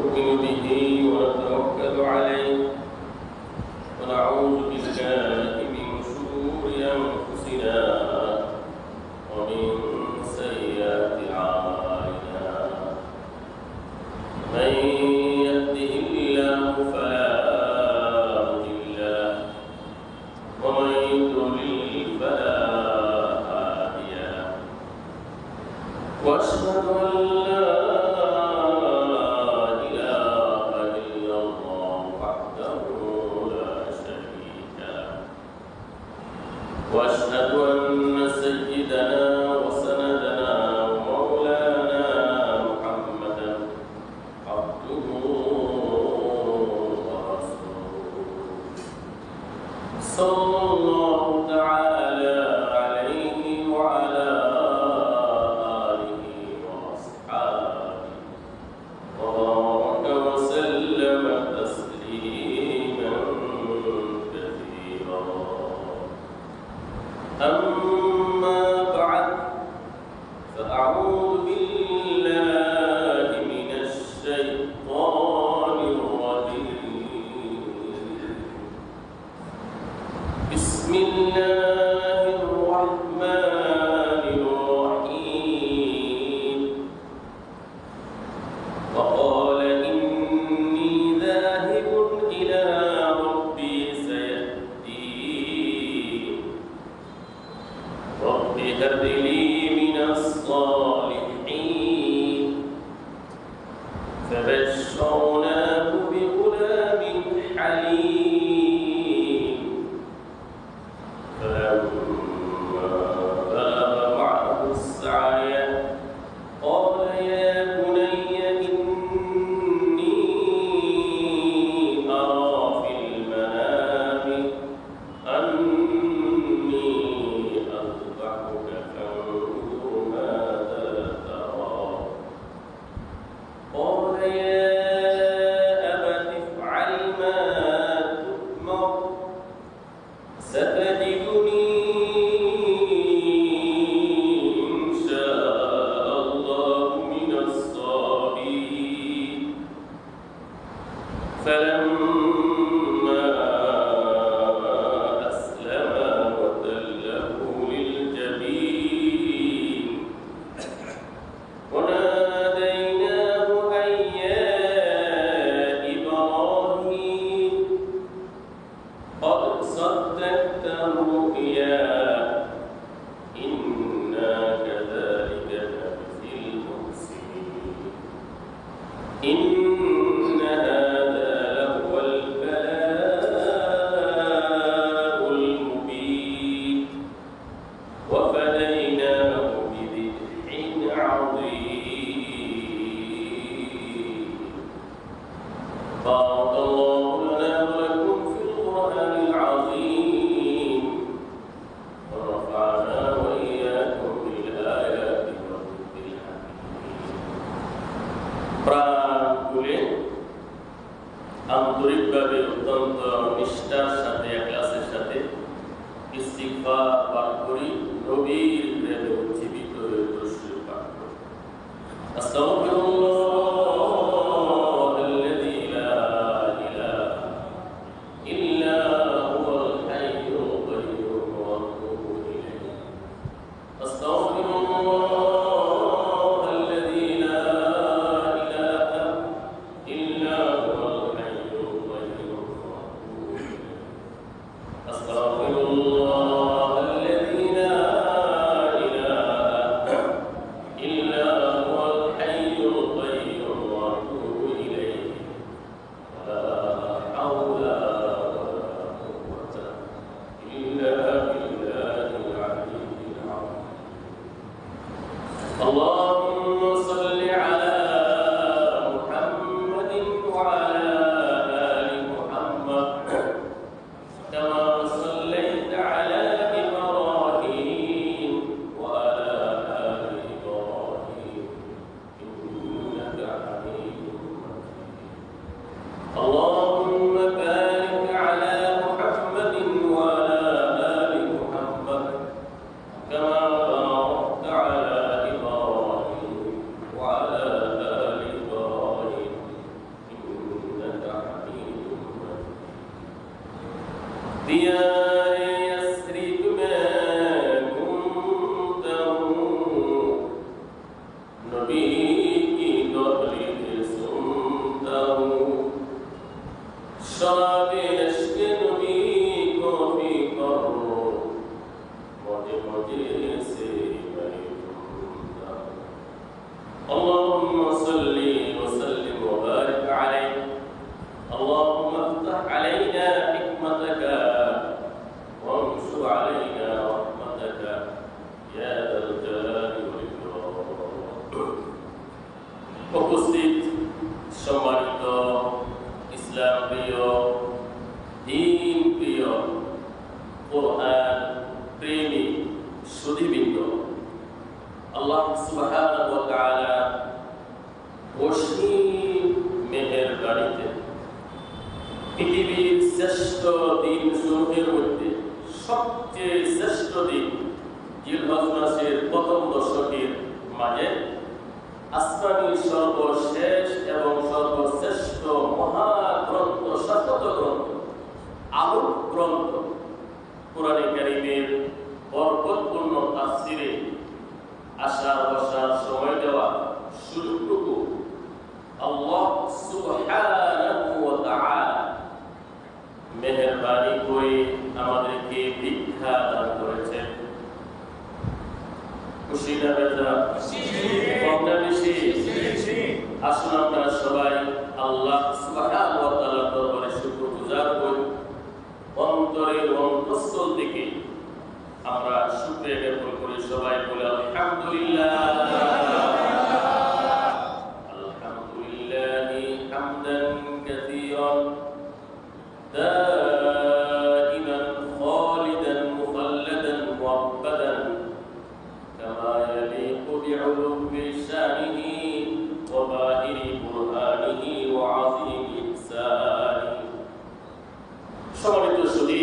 ونؤمن به ونتوكل عليه ونعوذ بالله من شرور أنفسنا ومن سيئات أعمالنا من يهده الله فلا مضل له ومن يضلل فلا هادي له وأشهد أن لا وأشهد أن سيدنا وسندنا ومولانا محمدا عبده ورسوله صلى الله تعالى عليه وعلى آله وأصحابه وبارك وسلم تسليما كثيرا. أما بعد فأعوذ بالله من الشيطان الرجيم. بسم الله الرحمن الرحيم. وقال إني ذاهب إلى ربي سيهدين رب هب لي من الصالحين فبشرناه بغلام حليم فلما بلغ معه السعي قال يا بني إني أرى في المنام أني أذبحك فانظر ماذا ترى قال يا أبت افعل ما تؤمر ستجدني إن شاء الله من الصابرين فلما أسلما وتله للجبين وناديناه أن يا إبراهيم قد صدقت الرؤيا إنا كذلك نجزي المحسنين إن هذا لهو البلاء المبين وفديناه بذبح عظيم. بارك الله لنا ولكم في القرآن العظيم ونفعنا وإياكم بالآيات والذكر الحكيم. প্রাণগুলি আন্তরিকভাবে অত্যন্ত নিষ্ঠার সাথে ক্লাসের সাথে ইস্তিগফার পাঠ করি, নবীর প্রেমে উজ্জীবিত হয়ে দরুদ পাঠ করি। আস্তাগফিরুল্লাহ আল্লাযী লা ইলাহা ইল্লা হুয়াল হাইয়ুল কাইয়্যুম ওয়া আতুবু ইলাইহি। আস্তাগফিরুল্লাহ আল্লাযী লা ইলাহা ইল্লা হুয়াল হাইয়ুল কাইয়্যুম ওয়া আতুবু ইলাইহি। আস্তাগফিরুল্লাহ আল্লাযী লা ইলাহা ইল্লা হুয়াল হাইয়ুল কাইয়্যুম ওয়া আতুবু ইলাইহি। লা হাওলা ওয়ালা কুওয়াতা ইল্লা বিল্লাহিল আলিয়্যিল আযীম। اللهم صل على محمد وعلى آل محمد كما صليت على إبراهيم وعلى آل إبراهيم إنك حميد مجيد. اللهم بارك على محمد وعلى آل محمد كما باركت على إبراهيم नबी की दहलीज सुनता हूँ, शराबे इश्क़ नबी को पीता हूँ, मौजे मौजे से मैं झूमता हूँ। अल्लाहुम्मा सल्ली व सल्लिम व बारिक अलैहि, अल्लाहुम्मा इफ्तह अलैना हिकमतका वंशुर अलैना रहमतका या दल जलाली वल इकराम। उपस्थित সম্মানিত ইসলাম প্রিয়, দ্বীন প্রিয়, কোরআন প্রেমী সুধীবৃন্দ, আল্লাহ সুবহানাহু ওয়া তাআলা অসীম মেহেরবানিতে পৃথিবীর শ্রেষ্ঠ দিনসমূহের মধ্যে সবচেয়ে শ্রেষ্ঠ দিন জিলহজ মাসের প্রথম দশকের মাঝে আসমানী সর্বশেষ এবং সর্বশ্রেষ্ঠ মহাগ্রন্থ, শাশ্বত গ্রন্থ, আলোক গ্রন্থ কোরআনে কারীমের বরকতপূর্ণ তাফসীরে আশা বসার সময় দেওয়া সুযোগটুকু আল্লাহ সুবহানাহু ওয়া তাআলা মেহেরবানি করে আমাদেরকে ভিক্ষা দান করেছেন। খুশি না বেজা? কম না বেশি? আসুন আমরা সবাই আল্লাহ সুবহানাহু ওয়া তাআলার দরবারে শুকরগুজার হই। অন্তরের অন্তঃস্থল থেকে আমরা শুকরিয়া জ্ঞাপন করি। সবাই বলে আলহামদুলিল্লাহ, আলহামদুলিল্লাহি হামদান কাসীরান দাইমান খালিদান মুখাল্লাদান মুআব্বাদান কামা ইয়ালিকু বিউলুমি শানিহি ওয়া বাহিরি বুরহানিহি ওয়া আযীমি ইহসানিহি। সম্মানিত সুধী,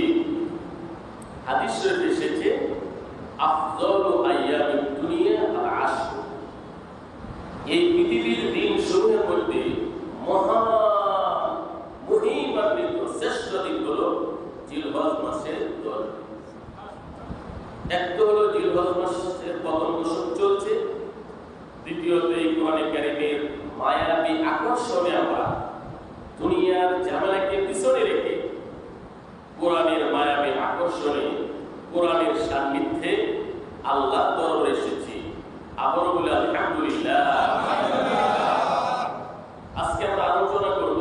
হাদিস শরীফে এসেছে আফযালু আইয়ামিদ দুনিয়া আল আশর। এই পৃথিবীর দিনসমূহের মধ্যে মহিমান্বিত শ্রেষ্ঠ দিন হলো জিলহজ মাসের 10। একটা হলো জিলহজ মাসের প্রথম দশক চলছে, দ্বিতীয়ত এই কোরআনে কারীমের মায়াবী আকর্ষণে আমরা দুনিয়ার ঝামেলাকে পিছনে রেখে কোরআনের মায়াবী আকর্ষণে, কোরআনের সান্নিধ্যে আল্লাহর দরবারে এসেছি। আবারও বলে আলহামদুলিল্লাহ। আজকে আমরা আলোচনা করব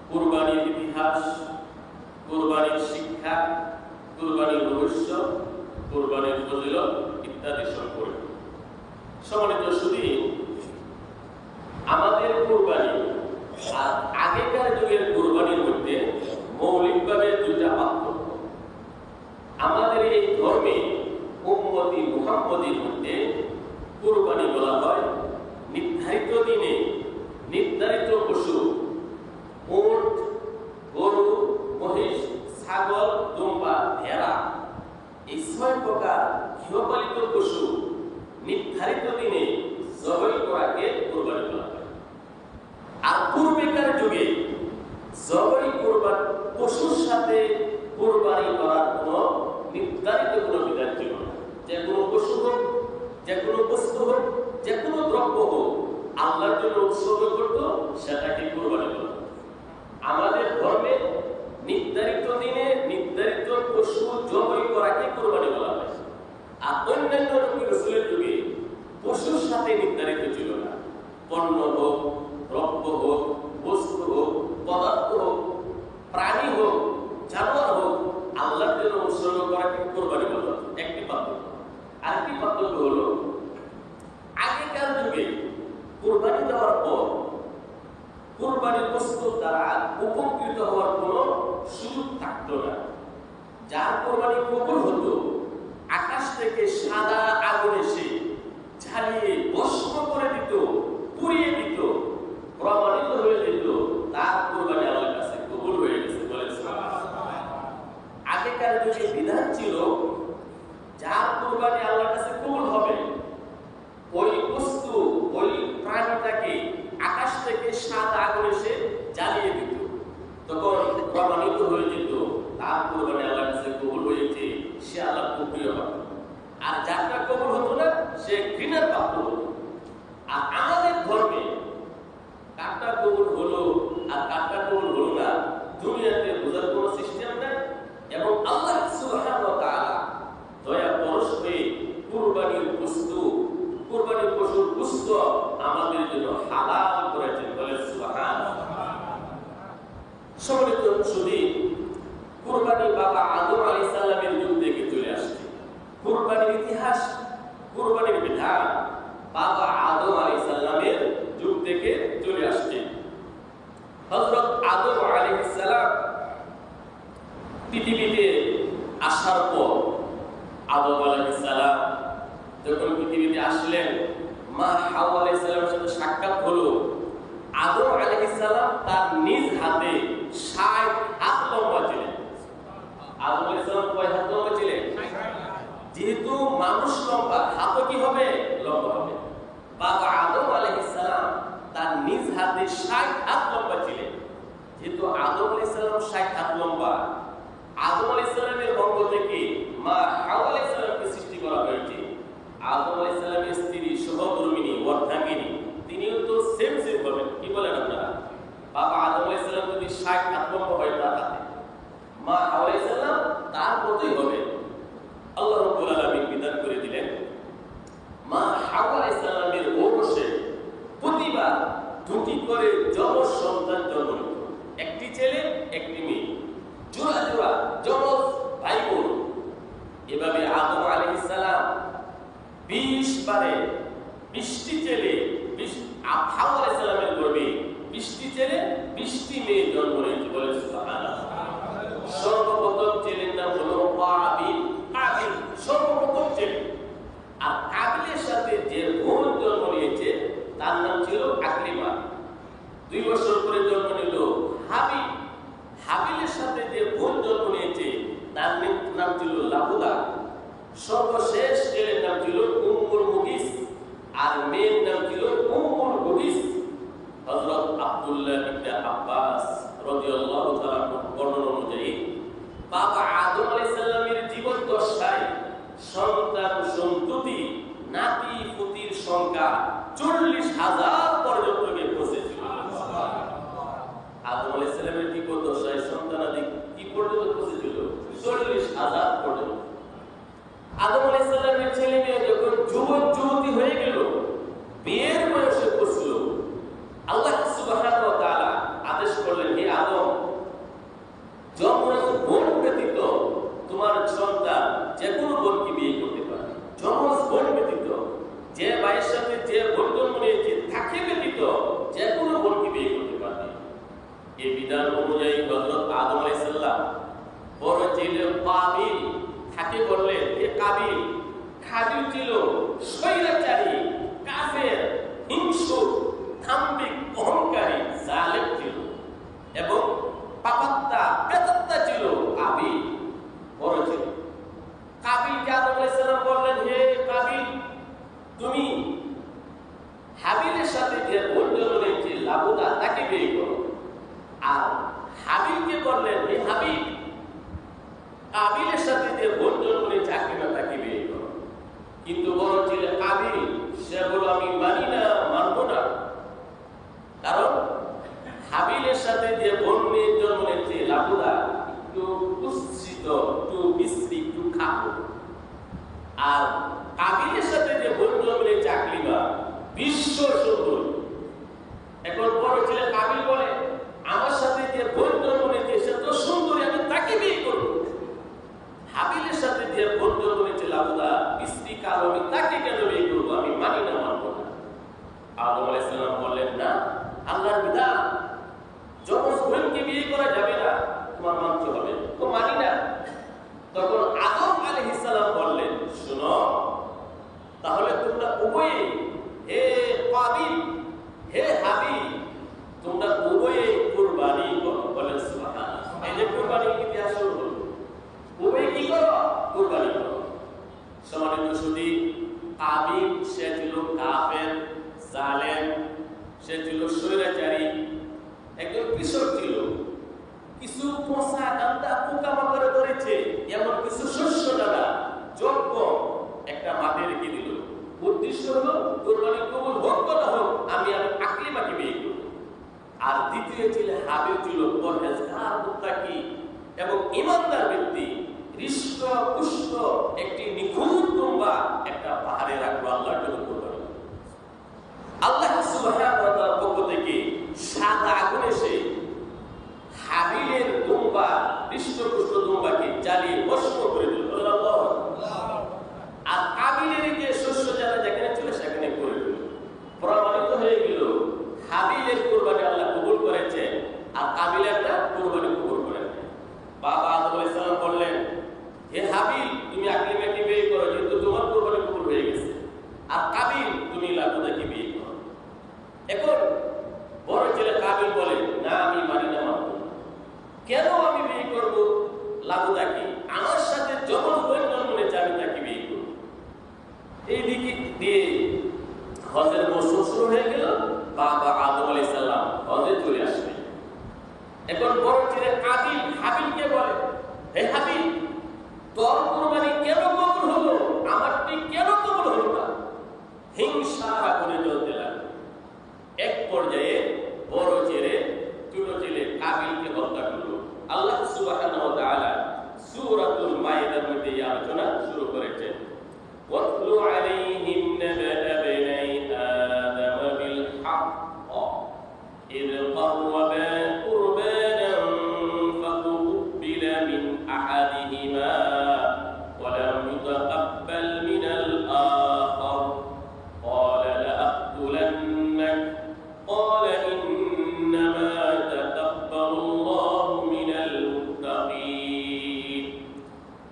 কুরবানির ইতিহাস, কুরবানির শিক্ষা, কুরবানির রহস্য, কুরবানির ফজিলত ইত্যাদি সম্পর্কে। সম্মানিত সুধী, আমাদের কুরবানি আর আগেকার যুগের কুরবানির মধ্যে মৌলিকভাবে দুইটা পার্থক্য। আমাদের এই ধর্মে উম্মতি মুহাম্মদীর মধ্যে কুরবানি বলা হয় নির্ধারিত দিনে নির্ধারিত পশু, উট, গরু, মহিষ, ছাগল, দুম্বা, ভেড়া, এই 6 প্রকার গৃহপালিত পশু নির্ধারিত দিনে জবাই করাকে কুরবানি বলা হয়। আর পূর্বেকার যুগে জবাই কুরবান পশুর সাথে কুরবানি করার কোনো নির্ধারিত কোনো বিধান ছিল না। যে কোনো পশু হোক, যে কোনো বস্তু হোক, যে কোনো দ্রব্য হোক, আল্লাহর জন্য উৎসর্গ করত, সেটাকে কুরবানি বলা হয়। আমাদের ধর্মে নির্ধারিত দিনে নির্ধারিত পশু জবাই করাকে কুরবানি বলা হয়। আর অন্যান্য নবী রাসূলের যুগে পশুর সাথে নির্ধারিত ছিল না। পণ্য হোক, দ্রব্য হোক, বস্তু হোক, পদার্থ হোক, প্রাণী হোক, জানোয়ার হোক, আল্লাহর জন্য উৎসর্গ করাকে কুরবানি বলা হয়। একটি পার্থক্য। আরেকটি পার্থক্য হলো আগেকার যুগে কুরবানি দেওয়ার পর কুরবানির বস্তু দ্বারা উপকৃত হওয়ার কোনো সুযোগ থাকতো না। যার কুরবানি কবুল হতো, আকাশ থেকে সাদা আগুন এসে ঝালিয়ে ভস্ম করে দিত, পুড়িয়ে দিত, প্রমাণিত হয়ে যেত তার কুরবানি আল্লাহর কাছে কবুল হয়ে গেছে। বলেন সুবহানাল্লাহ। আগেকার যুগে বিধান ছিল যার কুরবানি আল্লাহর কাছে কবুল হবে, ওই বস্তু, ওই প্রাণীটাকে আকাশ থেকে সাদা আগুন এসে জ্বালিয়ে দিত, তখন প্রমাণিত হয়ে যেত তার কুরবানি আল্লাহর কাছে কবুল হয়েছে, সে আল্লাহর প্রিয় হবে। আর যারটা কবুল হতো না, সে ঘৃণার পাত্র হতো। মা হাওয়া আলাইহিস সালামের সাথে সাক্ষাৎ হলো, আদম আলাইহিস সালাম তার নিজ হাতে 60 হাত লম্বা ছিলেন। আদম আলাইহিস সালাম কয় হাত লম্বা ছিলেন? যেহেতু মানুষ লম্বা, হাতও কি হবে? লম্বা হবে। বাবা আদম আলাইহিস সালাম তার নিজ হাতে 60 হাত লম্বা ছিলেন। যেহেতু আদম আলাইহিস সালাম 60 হাত লম্বা, আদম আলাইহিস সালামের অঙ্গ থেকে মা হাওয়া আলাইহিস সালামকে সৃষ্টি করা হয়েছে। আদম আলাইহিস সালামের স্ত্রী সহধর্মিণী অর্ধাঙ্গিনী, তিনিও তো সেম হবেন। কি বলেন আপনারা? বাবা আদম আলাইহিস সালাম যদি 60 হাত লম্বা হয় তার হাতে, মা হাওয়া আলাইহিস সালাম তার মতোই হবে। আল্লাহ রাব্বুল আলামিন বিধান করে দিলেন, মা হাওয়া আলাইহিস সালামের ঔরসে প্রতিবার 2টি করে যমজ সন্তান জন্ম নিত। একটি ছেলে একটি মেয়ে, জোড়া জোড়া যমজ ভাই বোন। এভাবে আদম আলাইহিস সালাম 20 বারে 20টি ছেলে, হাওয়া আলাইহিস সালামের গর্ভে 20টি ছেলে 20টি মেয়ে জন্ম নিয়েছে। বলে সুবহানাল্লাহ। সর্বপ্রথম ছেলের নাম হলো কাবিল। কাবিল সর্বপ্রথম ছেলে। আর কাবিলের সাথে যে বোন জন্ম নিয়েছে তার নাম ছিল আকলিমা। 2 বছর পরে জন্ম নিল হাবিল। হাবিলের সাথে যে বোন জন্ম নিয়েছে তার নাম ছিল লাবুদা। সর্বশেষ ছেলের নাম ছিল উম্মুল মুগিস, আর মেয়ের নাম ছিল উম্মুল গুগিস। হযরত আব্দুল্লাহ ইবনে আব্বাস রাদিয়াল্লাহু তাআলা বর্ণনা অনুযায়ী বাবা আদম আলাইহিস সালামের জীবন দশায় সন্তান সন্ততি নাতি পুতির সংখ্যা 40,000 পর্যন্ত গিয়ে পৌঁছেছিল। আদম আলাইহিস সালামের জীবন দশায় সন্তানাদি কি পর্যন্ত পৌঁছেছিল? 40,000 পর্যন্ত। আদম আলাইহিস সালামের ছেলে মেয়ে যখন যুবক যুবতী হয়ে গেল, বিয়ের বয়সে পৌঁছল, আল্লাহ সুবহানাহু ওয়া তাআলা আদেশ করলেন, হে আদম, যমজ বোন ব্যতীত তোমার সন্তান যে কোনো বোনকে বিয়ে করতে পারে। যমজ বোন ব্যতীত, যে ভাইয়ের সাথে যে বোন জন্ম নিয়েছে তাকে ব্যতীত যে কোনো বোনকে বিয়ে করতে পারবে। এই বিধান অনুযায়ী হযরত আদম আলাইহিস সালাম বড় ছেলে কাবিল তাকে বললেন, হে কাবিল। কাবিল ছিল স্বৈরাচারী, কাফের, হিংসুক, দাম্ভিক, অহংকারী, জালেম ছিল এবং পাপাত্তা বেদাত্তা ছিল কাবিল। বড় ছিল। কাবিলকে আদম আলাইহিস সালাম বললেন, হে কাবিল, তুমি হাবিলের সাথে যে বোন জন্ম নিয়েছে লাবুদা তাকে বিয়ে করো। আর হাবিলকে বললেন, হে হাবিল, কাবিলের সাথে যে বোন জন্ম নিয়েছে আকলিমা তাকে বিয়ে করো। কিন্তু বড় ছিল কাবিল, সে বলল, আমি মানি না, মানবো না। কারণ হাবিলের সাথে যে বোন মেয়ে জন্ম নিয়েছে লাবুদা একটু কুৎসিত, একটু বিশ্রী, একটু খাটো। আর কাবিলের সাথে যে বোন জন্ম নিয়েছে আকলিমা বিশ্ব সুন্দর। এখন বড় ছেলে কাবিল বলে, আমার সাথে যে বোন জন্ম নিয়েছে সে তো সুন্দরী, আমি তাকে বিয়ে করব। হাবিলের সাথে যে বোন জন্ম নিয়েছে লাবুদা বিশ্রী কালো, আমি তাকে কেন বিয়ে করবো? আমি মানি না, মানবো না। আদম আলাইহিস সালাম বললেন, না, আল্লাহর বিধান, যমজ বোনকে বিয়ে করা যাবে না, তোমার মানতে হবে। তো মানি না। তখন আদম আলাইহিস সালাম বললেন, শোনো, তাহলে তোমরা উভয়ে, হে কাবিল, হে হাবিল, তোমরা উভয়ে কুরবানি করো। বলেন সুবহানাল্লাহ। এই যে কুরবানির ইতিহাস হলো, উভয়ে কি করো? কুরবানি করো। সম্মানিত সুধী, কাবিল সে ছিল কাফের, জালেম, সে ছিল স্বৈরাচারী, একজন কৃষক ছিল। কিছু পোষা গান্দা পোকামাকড়ে ধরেছে, এমন কিছু শস্য দানা যোগ্য একটা মাঠে রেখে দিল। উদ্দেশ্য হলো কুরবানি কবুল হোক বা না হোক, আমি আকলিমাকে বিয়ে করব। আর দ্বিতীয় ছিল হাবিল, ছিল পরহেজগার, মুত্তাকি এবং ঈমানদার ব্যক্তি। হৃষ্ট পুষ্ট একটি নিখুঁত দুম্বা একটা পাহাড়ে রাখবো আল্লাহর জন্য কুরবানি। আল্লাহ সুবহানাহু ওয়া তাআলার পক্ষ থেকে সাদা আগুন এসে হাবিলের দুম্বা, হৃষ্টপুষ্ট দুম্বাকে জ্বালিয়ে ভস্ম করে দিল। আর কাবিলের যে শস্য যারা যেখানে ছিল সেখানে করে দিল। প্রমাণিত হয়ে গেল হাবিলের কুরবানি আল্লাহ কবুল করেছে, আর কাবিলেরটা কুরবানি কবুল করেন। বাবা আদম আলাইহিস সালাম বললেন, হে হাবিল, মৌসুম শুরু হয়ে গেল, বাবা আদম আলাইহিস সালাম হজে চলে আসলেন। এখন বড় ছেলে কাবিল হাবিলকে বলে, হে হাবিল, তোর কুরবানি কেন কবুল হলো, আমারটি কেন কবুল হলো না? হিংসার আগুনে জ্বলতে লাগলো। এক পর্যায়ে বড় ছেলে ছোট ছেলে কাবিলকে হত্যা করলো। আল্লাহ সুবহানাহু ওয়া তাআলা সূরাতুল মাইদার মধ্যে এই আলোচনা শুরু করেছেন। ওয়াতলু আলাইহিম নাবা বনাই আদম বিল হক ইয قربا قربانا فتقبل من أحدهما ولم يتقبل من الآخر قال لأقتلنك قال إنما يتقبل الله من المتقين।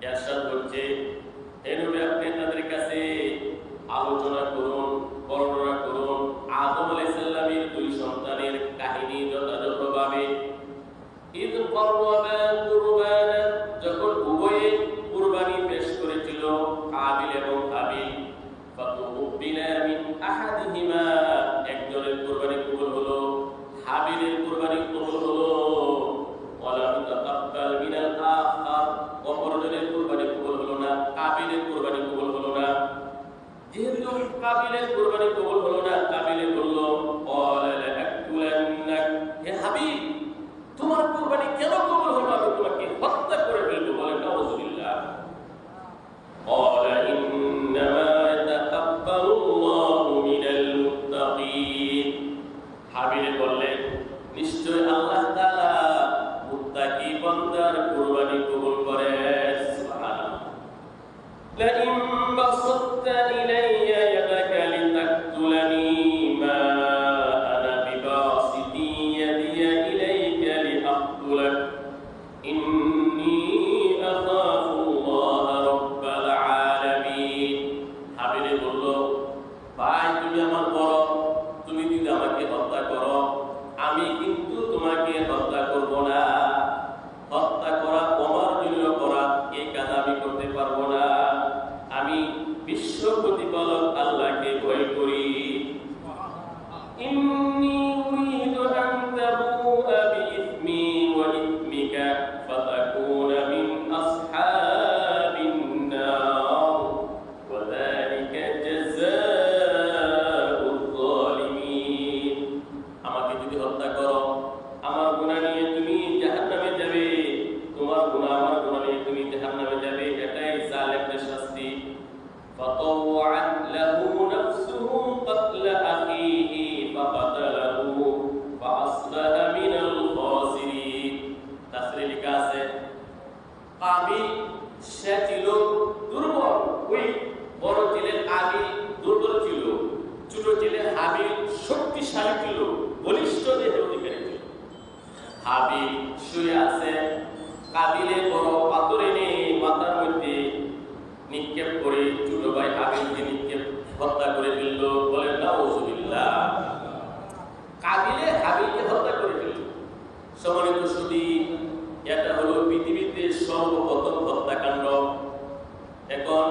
এরশাদ হচ্ছে, হে নবী, আপনি তাদের কাছে আলোচনা করুন, বর্ণনা করুন আদম আলাইহিস সালামের দুই সন্তানের কাহিনী যথাযথভাবে। ঈদ করবা কুরবানা, যখন উভয়ে কুরবানি পেশ করেছিল, কাবিল এবং হাবিল, ফাতুবিলা মিন আহাদিহিমা, একজনের কুরবানি কবুল হলো, হাবিলের কুরবানি কবুল হলো, ওয়ালা মুতাকাব্বাল মিনাল আখার, অপরজনের কুরবানি কবুল হলো না, কাবিলের কুরবানি কবুল হলো না। যেহেতু কাবিলের কুরবানি কবুল হলো না, কাবিলে বলল, ক্বালা লাআকুলান্নাক, হে হাবিল, তোমার কুরবানি কেন কবুল হলো, আমি তোমাকে হত্যা করে ফেলবো। বলেন নাউযুবিল্লাহ। ক্বালা ইন্নামা ইয়াতাকাব্বালুল্লাহু মিনাল মুত্তাকিন। হাবিলে বললেন, নিশ্চয় আল্লাহ তাআলা মুত্তাকি বান্দার কুরবানি কবুল করেন। সুবহানাল্লাহ। لئن بسطت إلي يدك لتقتلني ما أنا بباسط يدي إليك لأقتلك إني أخاف الله رب العالمين। হাবিলে বলল, ভাই, তুমি আমার বড়, তুমি যদি আমাকে হত্যা করো, আমি কিন্তু তোমাকে হত্যা করব না। হত্যা করা তোমার জন্য করা, এই কাজ আমি করতে পারবো না। আমি বিশ্ব প্রতিপালক আল্লাহকে ভয় করি। ইন্নী উরিদু আন তাবুআ বিইসমি ওয়া ইসমিকা ফাতাকুনা মিন আসহাবিন নার ওয়া যালিকা জাযাউয যালিমিন। আমাকে যদি হত্যা করো, আমার গুনাহ নিয়ে তুমি জাহান্নামে যাবে, তোমার গুনাহ আমার গুনাহ নিয়ে তুমি জাহান্নামে যাবে, এটাই জালেমদের শাস্তি। فطوعت له نفسه قتل أخيه فقتله فأصبح من الخاسرين। তাফসীরে লেখা আছে, কাবিল সে ছিল দুর্বল, ওই বড় ছেলে কাবিল দুর্বল ছিল, ছোট ছেলে হাবিল শক্তিশালী ছিল, বলিষ্ঠ দেহের অধিকারী ছিল। হাবিল শুয়ে আছে, কাবিলের বড় পাথর এনে মাথার মধ্যে নিক্ষেপ করে ছোট ভাই হাবিলকে নিক্ষেপ হত্যা করে ফেলল। বলেন নাউযুবিল্লাহ। কাবিলে হাবিলকে হত্যা করে ফেলল। সম্মানিত সুধী, এটা হলো পৃথিবীতে সর্বপ্রথম হত্যাকাণ্ড। এখন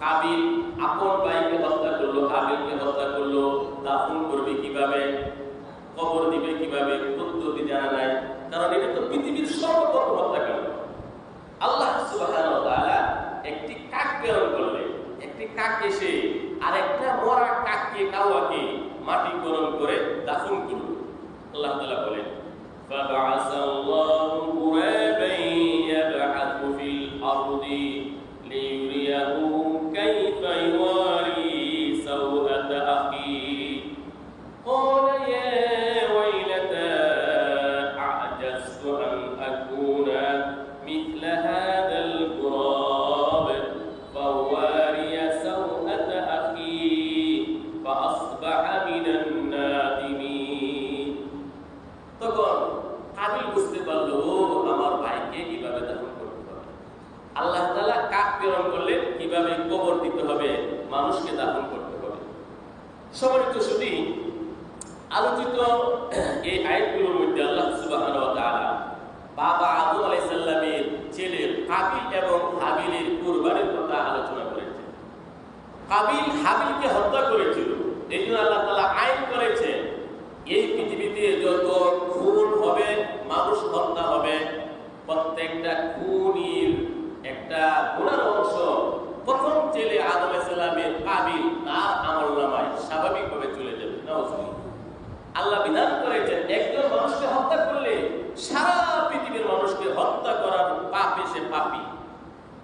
কাবিল আপন ভাইকে হত্যা করলো, হাবিলকে হত্যা করলো, দাফন করবে কিভাবে, কবর দিবে কিভাবে, পদ্ধতি জানা নাই, কারণ এটা তো পৃথিবীর সর্বপ্রথম হত্যাকাণ্ড। আল্লাহ সুবহানাহু ওয়া তাআলা একটি কাক প্রেরণ করলেন। একটি কাক এসে আরেকটা মরা কাককে, কাওয়াকে মাটি গরম করে দাফন করল। আল্লাহ তাআলা বলেন, ফাবা'আসাল্লাহু গুরাবান ইয়াব'আথু ফিল আরদি লিয়ুরিয়াহু কাইফা ইওয়ারি সাওআতা আখি ক্বালা ইয়া ওয়াইলাতা আ'জাজতু আন আকুনা মিথলা হাযাল গুরাব فواري سوءة أخي فأصبح من النادمين। তখন কাবিল বুঝতে পারলো, আমার ভাইকে কিভাবে দাফন করতে হবে। আল্লাহ তাআলা কাক প্রেরণ করলেন কিভাবে কবর দিতে হবে, মানুষকে দাফন করতে হবে। সম্মানিত সুধী, আলোচিত এই আয়াতগুলোর মধ্যে আল্লাহ সুবহানাহু ওয়া তাআলা বাবা আদম আলাইহিস সালামের ছেলে কাবিল এবং হাবিলের কুরবানির কথা আলোচনা করেছেন। কাবিল হাবিলকে হত্যা করেছিল, এই জন্য আল্লাহ তাআলা আল্লাহ বিধান করেছেন একজন মানুষকে হত্যা করলে সারা পৃথিবীর মানুষকে হত্যা করার পাপে সে পাপী।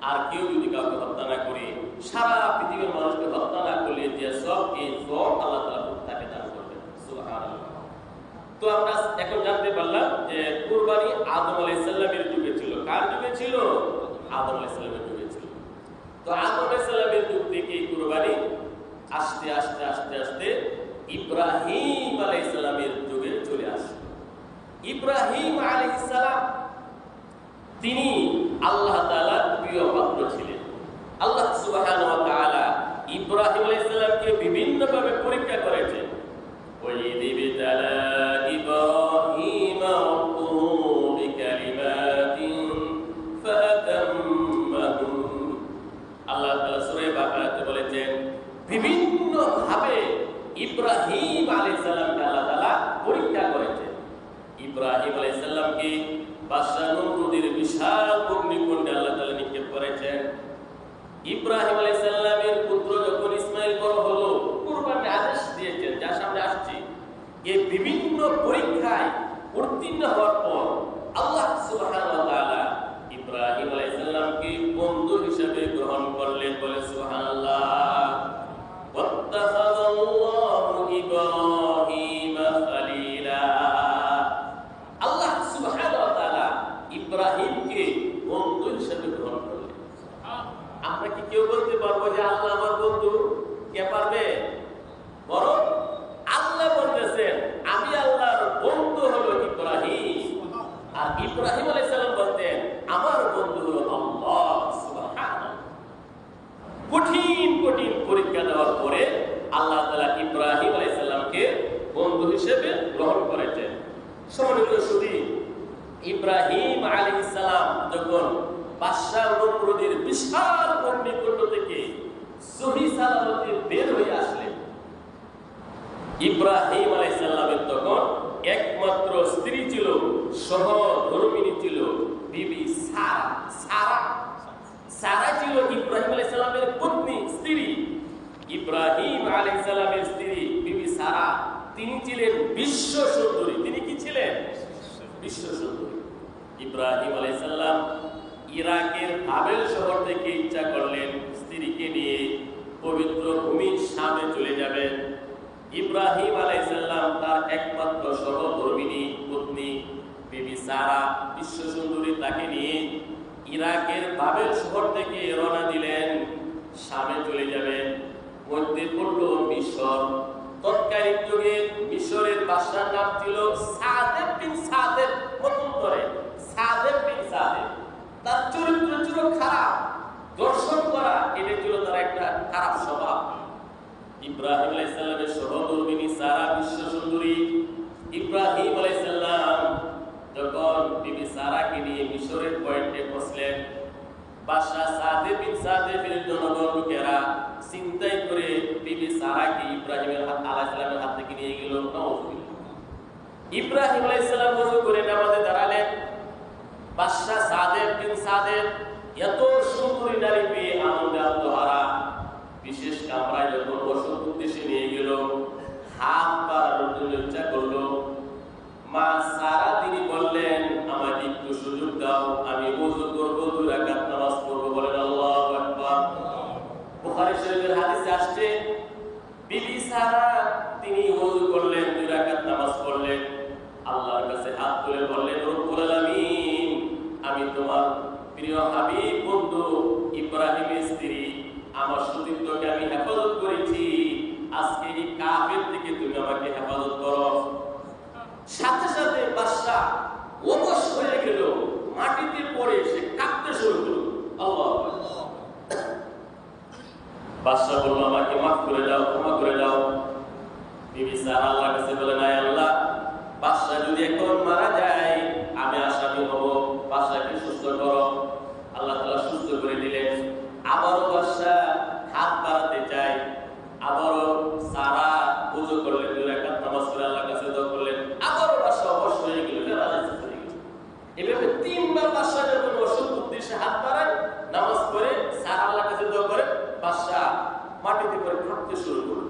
আর কেউ যদি কাউকে হত্যা না করে, সারা পৃথিবীর মানুষকে হত্যা না করলে যে সব এই সব আল্লাহ তাআলা তাকে দান করবেন। সুবহানাল্লাহ। তো আমরা এখন জানতে পারলাম যে কুরবানি আদম আলাইহিস সালামের যুগে ছিল। কার যুগে ছিল? আদম আলাইহিস সালামের যুগে ছিল। তো আদম আলাইহিস সালামের যুগ থেকে কুরবানি আস্তে আস্তে আস্তে আস্তে ইব্রাহিম আলাইহিস সালামের যুগে চলে আসে। ইব্রাহিম আলাইহিস সালাম তিনি আল্লাহ তাআলার প্রিয় পাত্র ছিলেন। আল্লাহ সুবহানাহু ওয়া তাআলা ইব্রাহিম আলাইহিস সালামকে বিভিন্ন ভাবে পরীক্ষা করেছেন। وَإِذِ ابْتَلَى إِبْرَاهِيمَ رَبُّهُ بِكَلِمَاتٍ فَأَتَمَّهُنَّ। আল্লাহ তাআলা সূরা বাকারাতে বলেছেন বিভিন্ন ভাবে ইব্রাহিম আলাইহিস সালামকে আল্লাহ তাআলা পরীক্ষা করেছেন। ইব্রাহিম আলাইহিস সালামকে বাদশা নমরুদের বিশাল অগ্নিকুণ্ডে আল্লাহ তাআলা নিক্ষেপ করেছেন। ইব্রাহিম আলাইহিস সালামের পুত্র যখন ইসমাঈল বড় হলো, কুরবানির আদেশ দিয়েছেন, যার সামনে আসছে। এই বিভিন্ন পরীক্ষায় উত্তীর্ণ হওয়ার পর আল্লাহ সুবহানাহু ওয়া তাআলা ইব্রাহিম আলাইহিস সালামকে বন্ধু হিসেবে গ্রহণ করলেন। বলে সুবহানাল্লাহ। ওয়াত্তাখাযাল্লাহু ইব্রাহিমা খলিলা। আল্লাহ সুবহানাহু ওয়া তাআলা ইব্রাহিমকে বন্ধু হিসেবে গ্রহণ করলেন। আমরা কি কেউ বলতে পারবো যে আল্লাহ আমার বন্ধু? কে পারবে? বরং আল্লাহ বলতেছেন আমি আল্লাহর বন্ধু হলো ইব্রাহিম। আর ইব্রাহিম আলাইহিস সালাম বলতেন আমার বন্ধু হলো আল্লাহ সুবহানাহু। কঠিন কঠিন পরীক্ষা দেওয়ার পরে আল্লাহ তাআলা ইব্রাহিম আলাইহিস সালামকে বন্ধু হিসেবে গ্রহণ করেছেন। সম্মানিত সুধী, ইব্রাহিম আলাইহিস সালাম যখন বাদশা নমরুদের বিশাল অগ্নিকুণ্ড থেকে সহি সালামতে বের হয়ে আসলেন, ইব্রাহিম আলাইহিস সালামের তখন একমাত্র স্ত্রী ছিল, সহধর্মিণী ছিল বিবি সারা। সারা ছিল ইব্রাহিম আলাইহিস সালামের পত্নী, স্ত্রী। ইব্রাহিম আলাইহিস সালামের স্ত্রী বিবি সারা তিনি ছিলেন বিশ্ব সুন্দরী। তিনি কি ছিলেন? বিশ্ব সুন্দরী। ইব্রাহিম আলাইহিস সালাম ইরাকের বাবেল শহর থেকে ইচ্ছা করলেন স্ত্রীকে নিয়ে পবিত্র ভূমি শামে চলে যাবেন। ইব্রাহিম আলাইহিস সালাম তার একমাত্র সহধর্মিণী পত্নী বিবি সারা বিশ্ব সুন্দরী তাকে নিয়ে ইরাকের বাবেল শহর থেকে রওনা দিলেন, শামে চলে যাবেন। মধ্যে পড়ল মিশর। তৎকালীন যুগে মিশরের বাদশার নাম ছিল সাদেব বিন সাদেব। মতন্তরে সাদেব বিন সাদেব। তার চরিত্র ছিল খারাপ, দর্শন করা এটা ছিল তার একটা খারাপ স্বভাব। ইব্রাহিম আলাইহিস সালামের সহধর্মিণী সারা বিশ্ব সুন্দরী। ইব্রাহিম আলাইহিস সালাম যখন বিবি সারাকে নিয়ে মিশরের পয়েন্টে পৌঁছলেন, বাদশা সাদেব বিন সাদেবের জনগণ লোকেরা চিন্তাই করে বিবি সারাকে ইব্রাহিম আলাইহিস সালামের হাত থেকে নিয়ে গেল। ইব্রাহিম আলাইহিস সালাম ওযু করে নামাজে দাঁড়ালেন। বাদশা সাদেব বিন সাদেব এত সুন্দরী নারী পেয়ে আনন্দে আত্মহারা। বিশেষ কামরায় যখন বসত উদ্দেশ্যে নিয়ে গেল, হাত বাড়ানোর জন্য ইচ্ছা করলো। মা সারা তিনি বললেন আমাকে একটু সুযোগ দাও, আমি ওযু করব, 2 রাকাত নামাজ পড়ব। বলেন আল্লাহু আকবার। বুখারী শরীফের হাদিসে আসছে বিবি সারা তিনি ওযু করলেন, 2 রাকাত নামাজ পড়লেন, আল্লাহর কাছে হাত তুলে বললেন রব্বুল আলামিন, আমি তোমার প্রিয় হাবিব বন্ধু ইব্রাহিমের স্ত্রী, আমার সতীত্বকে আমি হেফাজত করেছি, আজকে এই কাফের থেকে তুমি আমাকে হেফাজত করো। সাথে সাথে বাদশা অবশ হয়ে গেল, মাটিতে পড়ে সে কাঁদতে শুরু করল। আল্লাহু আকবার। বাদশা বলল আমাকে মাফ করে দাও, ক্ষমা করে দাও। বিবি সারা আল্লাহর কাছে বলেন আয় আল্লাহ, বাদশা যদি এখন মারা যায় আমি আসামি হব, বাদশাকে সুস্থ করো। আল্লাহ তাআলা সুস্থ করে দিলেন। আবারও বাদশা হাত বাড়াতে চায়, আবারও সারা ওযু করলেন, 2 রাকাত নামাজ পড়ে আল্লাহর কাছে দোয়া করলেন। আবারও বাদশা অবশ হয়ে গেল, রাজি হয়ে গেল। এভাবে 3 বার বাদশা যখন ওষুধ উদ্দেশ্যে হাত বাড়ায়, নামাজ পড়ে সারা আল্লাহর কাছে দোয়া করে, বাদশা মাটিতে পড়ে কাঁদতে শুরু করল।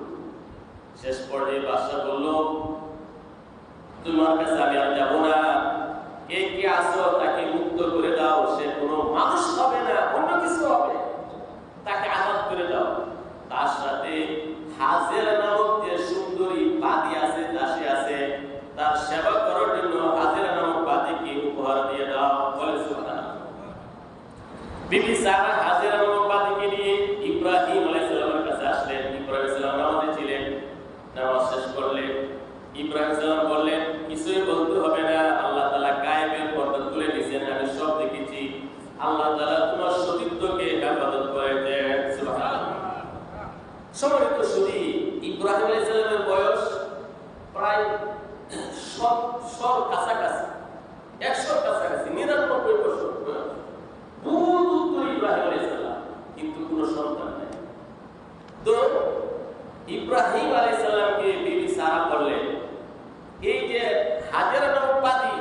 শেষ পর্যায়ে বাদশা বলল তোমার কাছে আমি আর যাব না, কে কে আসো তাকে মুক্ত করে দাও, সে কোনো মানুষ হবে না, অন্য কিছু হবে, তাকে আজাদ করে দাও। তার সাথে হাজেরা নামক যে সুন্দরী বাদী আছে, দাসী আছে, তার সেবা করার জন্য হাজেরা নামক বাদীকে উপহার দিয়ে দাও। বলে সুবহানাল্লাহ। বিবি সারা হাজেরা নামক বাদীকে নিয়ে ইব্রাহিম আলাইহিস সালামের কাছে আসলেন। ইব্রাহিম আলাইহিস সালাম নামাজে ছিলেন, নামাজ শেষ করলেন। ইব্রাহিম আলাইহিস সালাম বললেন, কিছুই বলতে হবে না, আল্লাহ তাআলা গায়েবের পর্দা তুলে দিয়েছেন, আমি সব দেখেছি। আল্লাহ তাআলা তোমার সতীত্বকে হেফাজত করেছেন। সুবহানাল্লাহ। সম্মানিত সুধী, ইব্রাহিম আলাইহিস সালামের বয়স প্রায় 100 কাছাকাছি, 100 কাছাকাছি, 99 বছর বয়স। বহুত উত্তর ইব্রাহিম আলাইহিস সালাম, কিন্তু কোনো সন্তান নেই। তো ইব্রাহিম আলাইহিস সালামকে বিবি সারা বললেন, এই যে হাজেরা নামক বাদী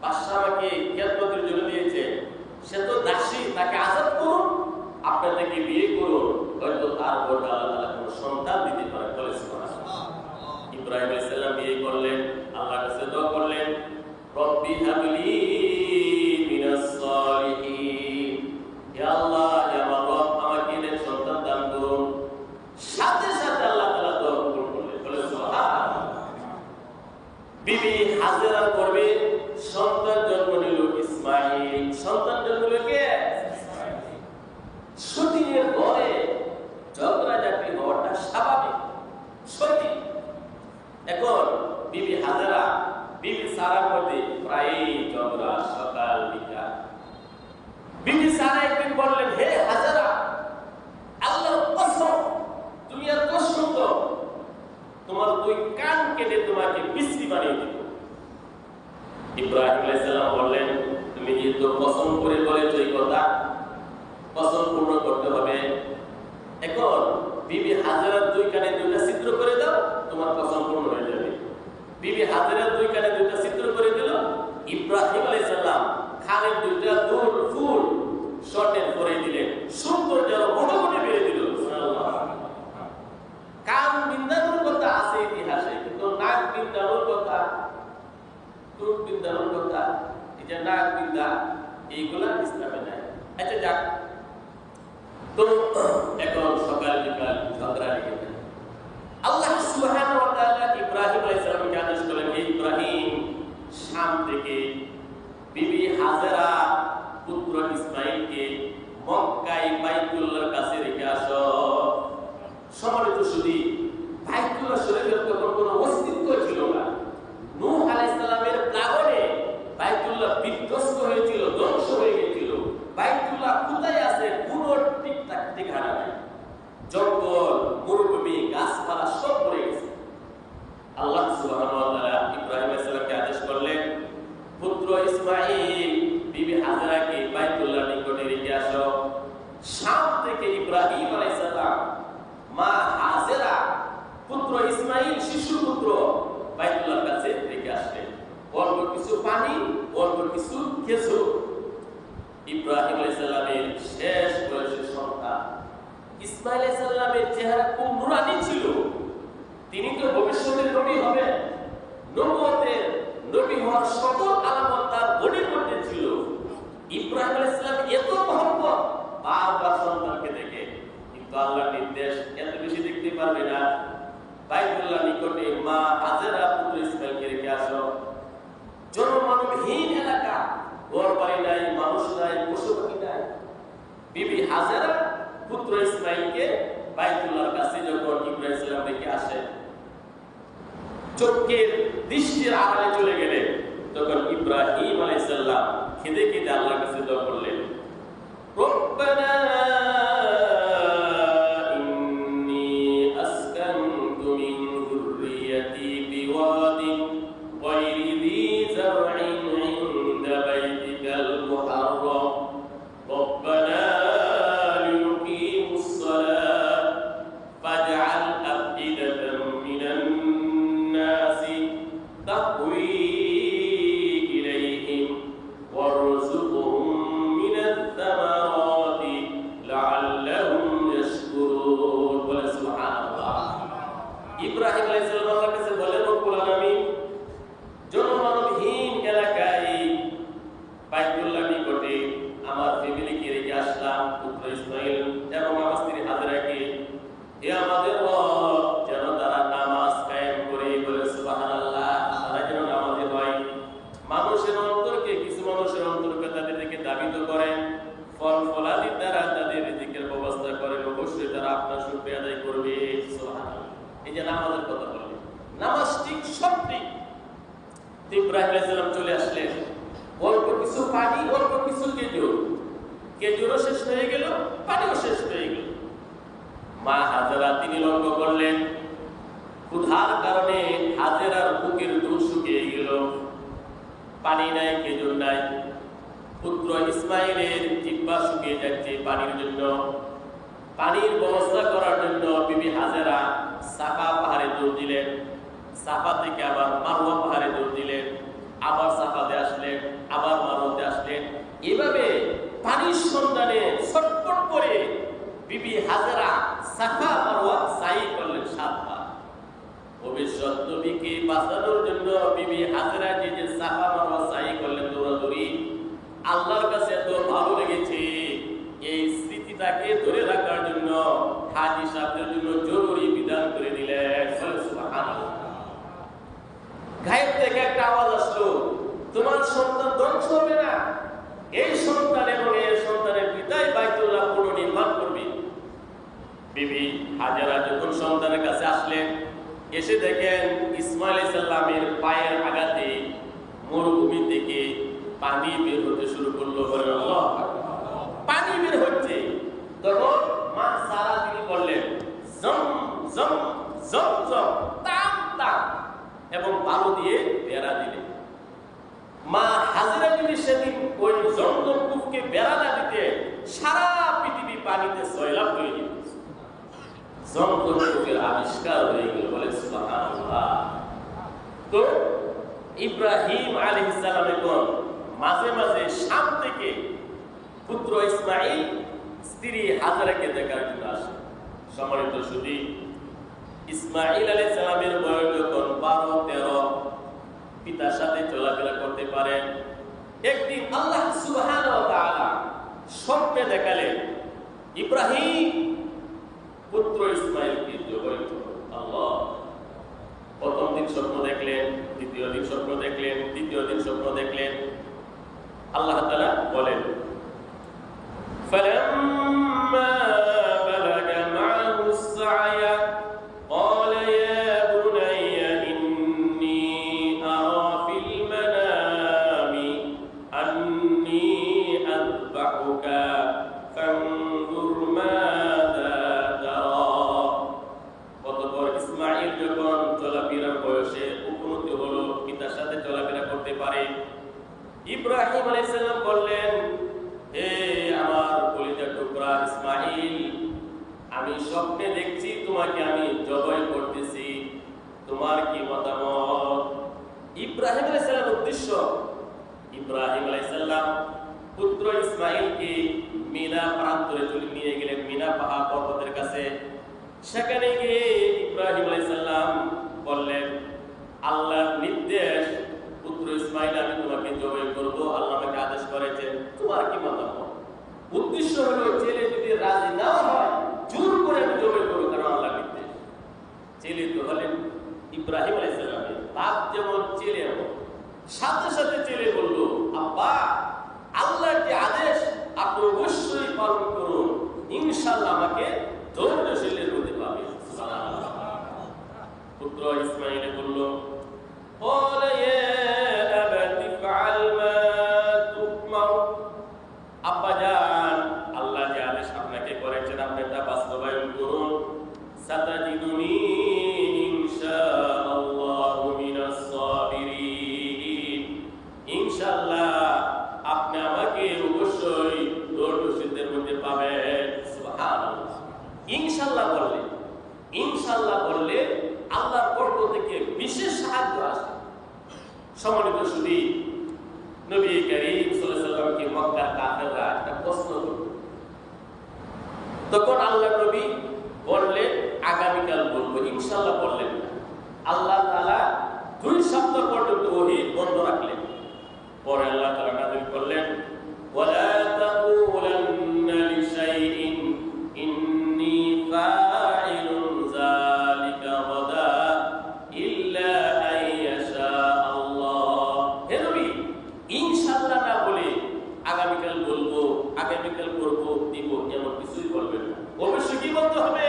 বাদশা আমাকে খেদমতের জন্য দিয়েছে, সে তো দাসী, তাকে আজাদ করুন, আপনার তাকে বিয়ে করুন, হয়তো তার উপর আল্লাহ তাআলা কোনো সন্তান দিতে পারে। বলে সুবহানাল্লাহ। ইব্রাহিম আলাইহিস সালাম বিয়ে করলেন, আল্লাহর কাছে দোয়া করলেন, রব্বি হাবলি মিনাস সালিহিন, হে আল্লাহ, হে আমার রব, আমাকে নেক সন্তান দান করুন। সাথে সাথে আল্লাহ তাআলা দোয়া কবুল করলেন। বলে সুবহানাল্লাহ। বিবি হাজেরার গর্ভে সন্তান জন্ম নিল ইসমাঈল। সন্তান জন্ম নিল কে? সতীনের ঘরে ঝগড়াঝাটি হওয়াটা স্বাভাবিক, সতী। এখন বিবি হাজেরা বিবি সারার মধ্যে প্রায়ই ঝগড়া, সকাল বিকাল। বিবি সারা একদিন বললেন, হে হাজেরা, আল্লাহর কসম, তুমি এত সুন্দর, তোমার 2 কান কেটে তোমাকে বিশ্রী বানিয়ে দেব। ইব্রাহিম আলাইহিস সালাম বললেন, তুমি যেহেতু কসম করে বলেছো এই কথা, কসম পূর্ণ করতে হবে। এখন বিবি হাজেরার 2 কানে 2টা ছিদ্র করে দাও, তোমার কসম পূর্ণ হয়ে যাবে। বিবি হাজেরার 2 কানে 2টা ছিদ্র করে দিল। ইব্রাহিম আলাইহিস সালাম কানের 2টা দুল ফুল শর্টেন করে দিলেন, সুন্দর যেন মোটামুটি বেড়ে দিল। সুবহানাল্লাহ। কান বিন্দানোর কথা আছে ইতিহাসে, কিন্তু নাক বিন্দানোর কথা, টুক বিন্দানোর কথা, এই যে নাক বিন্দা, এইগুলা ইসলামে নাই। আচ্ছা যাক, তো এখন সকাল বিকাল ঝগড়া লেগে যায়। আল্লাহ সুবহানাহু ওয়া তাআলা ইব্রাহিম আলাইহিস সালামকে আদেশ করলেন, হে ইব্রাহিম, শাম থেকে বিবি হাজেরা পুত্র ইসমাঈলকে মক্কায় বাইতুল্লাহর কাছে রেখে আসো। সম্মানিত সুধী, বাইতুল্লাহ শরীফের তখন কোনো অস্তিত্ব ছিল না। নূহ আলাইহিস সালামের প্লাবনে বাইতুল্লাহ বিধ্বস্ত হয়েছিল, ধ্বংস হয়ে গিয়েছিল। বাইতুল্লাহ কোথায় আছে কোনো ঠিকানা নাই। জঙ্গল, মরুভূমি, গাছপালা সব পড়ে গেছে। আল্লাহ সুবহানাহু ওয়া তাআলা ইব্রাহিম আলাইহিস সালামকে আদেশ করলেন, পুত্র ইসমাঈল বিবি হাজেরাকে বাইতুল্লাহর নিকটে রেখে আসো। শাম থেকে ইব্রাহিম আলাইহিস সালাম মা হাজেরা পুত্র ইসমাঈল শিশু পুত্র বাইতুল্লাহর কাছে রেখে আসলেন। অল্প কিছু পানি, অল্প কিছু খেজুর। ইব্রাহিম আলাইহিস সালামের শেষ বয়সের সন্তান ইসমাঈল আলাইহিস সালামের চেহারা খুব নুরানি ছিল। তিনি তো ভবিষ্যতের নবী হবেন, নবুয়তের নবী হওয়ার সকল আলামত তার বডির মধ্যে ছিল। ইব্রাহিম আলাইহিস সালাম এত মহব্বত বারবার সন্তানকে দেখে, কিন্তু আল্লাহর নির্দেশ এত বেশি দেখতে পারবে না। বাইতুল্লাহ নিকটে মা হাজেরা পুত্র ইসমাঈলকে রেখে আসো। জনমানবহীন এলাকা, ঘর বাড়ি নাই, মানুষ নাই, পশু পাখি নাই। বিবি হাজেরা পুত্র ইসমাঈলকে বাইতুল্লাহর কাছে যখন ইব্রাহিম সালাম রেখে আসে, চোখের দৃষ্টির আড়ালে চলে গেলেন, তখন ইব্রাহিম আলাইহিস সালাম খেদে খেদে আল্লাহর কাছে দোয়া করলেন, রব্বানা ইন্নী আসকানতু মিন যুররিয়্যাতি বিওয়াদিন গায়রি যী যার'ইন ইনদা বাইতিকাল মুহাররাম রব্বানা লিয়ুকিমুস সালাত ফাজ'আল আফইদাতাম মিনান নাসি তাহওয়ী ইলাইহিম ওয়ারযুকহুম মিনাত-থামারাতি ইব্রাহিম আলাইহিস সালাম চলে আসলেন, অল্প কিছু পানি, অল্প কিছু খেজুর, খেজুরও শেষ হয়ে গেল, পানিও শেষ হয়ে গেল। মা হাজেরা তিনি লক্ষ্য করলেন ক্ষুধার কারণে হাজেরার বুকের দুধ শুকিয়ে গেল, পানি নাই, খেজুর নাই। পুত্র ইসমাইলের জিহ্বা শুকিয়ে যাচ্ছে পানির জন্য। পানির ব্যবস্থা করার জন্য বিবি হাজেরা সাফা পাহাড়ে দৌড় দিলেন, সাফা থেকে আবার মারওয়া পাহাড়ে দৌড় দিলেন, আবার সাফাতে আসলেন, আবার মারওয়াতে আসলেন। এভাবে পানির সন্ধানে ছটফট করে বিবি হাজেরা সাফা মারওয়া সাই করলেন 7 বার। ভবিষ্যৎ নবীকে বাঁচানোর জন্য বিবি হাজেরা যে সাফা মারওয়া সাই করলেন দৌড়াদৌড়ি, আল্লাহর কাছে এত ভালো লেগেছে, এই স্মৃতিটাকে ধরে রাখার জন্য হাজী সাহেবদের জন্য জরুরি বিধান করে দিলেন। সুবহানাল্লাহ। গায়েব থেকে একটা আওয়াজ আসলো, তোমার সন্তান ধ্বংস হবে না, এই সন্তান এবং এই সন্তানের পিতাই বাইতুল্লাহ পুনর্নির্মাণ করবে। বিবি হাজেরা যখন সন্তানের কাছে আসলেন, এসে দেখেন ইসমাইল আলাইহিস সালামের পায়ের আঘাতে মরুভূমি থেকে পানি বের হতে শুরু করলো। পানি বের হচ্ছে, তখন মা সারা তিনি বললেন জম জম জম জম তাম তাম, এবং বালু দিয়ে বেড়া দিলেন। মা হাজেরা বিবি সেদিন ওই জমজম কূপকে বেড়া না দিতে সারা পৃথিবী পানিতে সয়লাব হয়ে গেল। জমজম কূপের আবিষ্কার হয়ে গেল, বলে সুবহানাল্লাহ। তো ইব্রাহিম আলাইহিস সালাম এখন মাঝে মাঝে শাম থেকে পুত্র ইসমাইল স্ত্রী হাজেরাকে দেখার জন্য আসে। সম্মানিত সুধী, ইসমাইল আলাইহিস সালামের বয়স যখন 12-13, পিতার সাথে চলাফেরা করতে পারেন। একদিন আল্লাহ সুবহানাহু ওয়া তাআলা স্বপ্নে দেখালেন ইব্রাহিম পুত্র ইসমাইলকে জবাই করো। আল্লাহ প্রথম দিন স্বপ্ন দেখলেন, দ্বিতীয় দিন স্বপ্ন দেখলেন, তৃতীয় দিন স্বপ্ন দেখলেন। আল্লাহ তাআলা বলেন فَلَمَّا بَلَغَ مَعَهُ السَّعْيَ قَالَ يَا بُنَيَّ إِنِّي أَرَى فِي الْمَنَامِ أَنِّي أَذْبَحُكَ فَانظُرْ مَاذَا تَرَى। অতঃপর ইসমাঈল যখন চলাফেরার বয়সে উপনীত হলো, পিতার সাথে চলাফেরা করতে পারে, ইব্রাহিম আলাইহিস সালাম বললেন, হে আমার কলিজার টুকরা ইসমাঈল, আমি স্বপ্নে দেখছি তোমাকে আমি জবাই করতেছি, তোমার কি মতামত? ইব্রাহিম আলাইহিস সালামের উদ্দেশ্য, ইব্রাহিম আলাইহিস সালাম পুত্র ইসমাঈলকে মিনা প্রান্তরে তুলে নিয়ে গেলেন, মিনা পাহাড় পর্বতের কাছে। সেখানে গিয়ে ইব্রাহিম আলাইহিস সালাম বললেন, আল্লাহর নির্দেশ, পুত্র ইসমাঈল আমি তোমাকে জবাই করব, আল্লাহ আমাকে আদেশ করেছেন, তোমার কি মতামত? উদ্দেশ্য হলো ছেলে যদি রাজি না হয় জোর করে আমি জবাই করব, কারণ আল্লাহর নির্দেশ। ছেলে তো হলেন ইব্রাহিম আলাইহিস সালামের বাপ, যেমন ছেলে এমন। সাথে সাথে ছেলে বলল, আব্বা আল্লাহর যে আদেশ আপনি অবশ্যই পালন করুন, ইনশাআল্লাহ আমাকে ধৈর্যশীলের মধ্যে পাবেন। সুবহানাল্লাহ। পুত্র ইসমাঈল বলল, قال يا أبت افعل ما تؤمر। আব্বা জান, আল্লাহ যে আদেশ আপনাকে করেছেন আপনি তা বাস্তবায়ন করুন। সাতাজিদুনি ইনশাআল্লাহু মিনাস সাবিরিন। ইনশাআল্লাহ আপনি আমাকে অবশ্যই ধৈর্যশীলদের মধ্যে পাবেন। সুবহানাল্লাহ। ইনশাআল্লাহ বললে, ইনশাআল্লাহ বললে আল্লাহর পক্ষ থেকে বিশেষ সাহায্য আসে। সম্মানিত সুধী, নবী করিম সাল্লাল্লাহু আলাইহি ওয়াসাল্লামকে মক্কার কাফেররা একটা প্রশ্ন করল। তখন আল্লাহ নবী বললেন, আগামীকাল বলবো, ইনশাআল্লাহ বললেন না। আল্লাহ তাআলা 2 সপ্তাহ পর্যন্ত ওহী বন্ধ রাখলেন। পরে আল্লাহ তাআলা নাযিল করলেন, ওয়ালা তাকুলান্না লিশাইইন ইন্নী ফাইলুন যালিকা গাদা ইল্লা আইয়াশা আল্লাহ। হে নবী, ইনশাআল্লাহ না বলে আগামীকাল বলবো, আগামীকাল করব, দিব, এমন কিছুই বলবেন না। অবশ্যই কি বলতে হবে?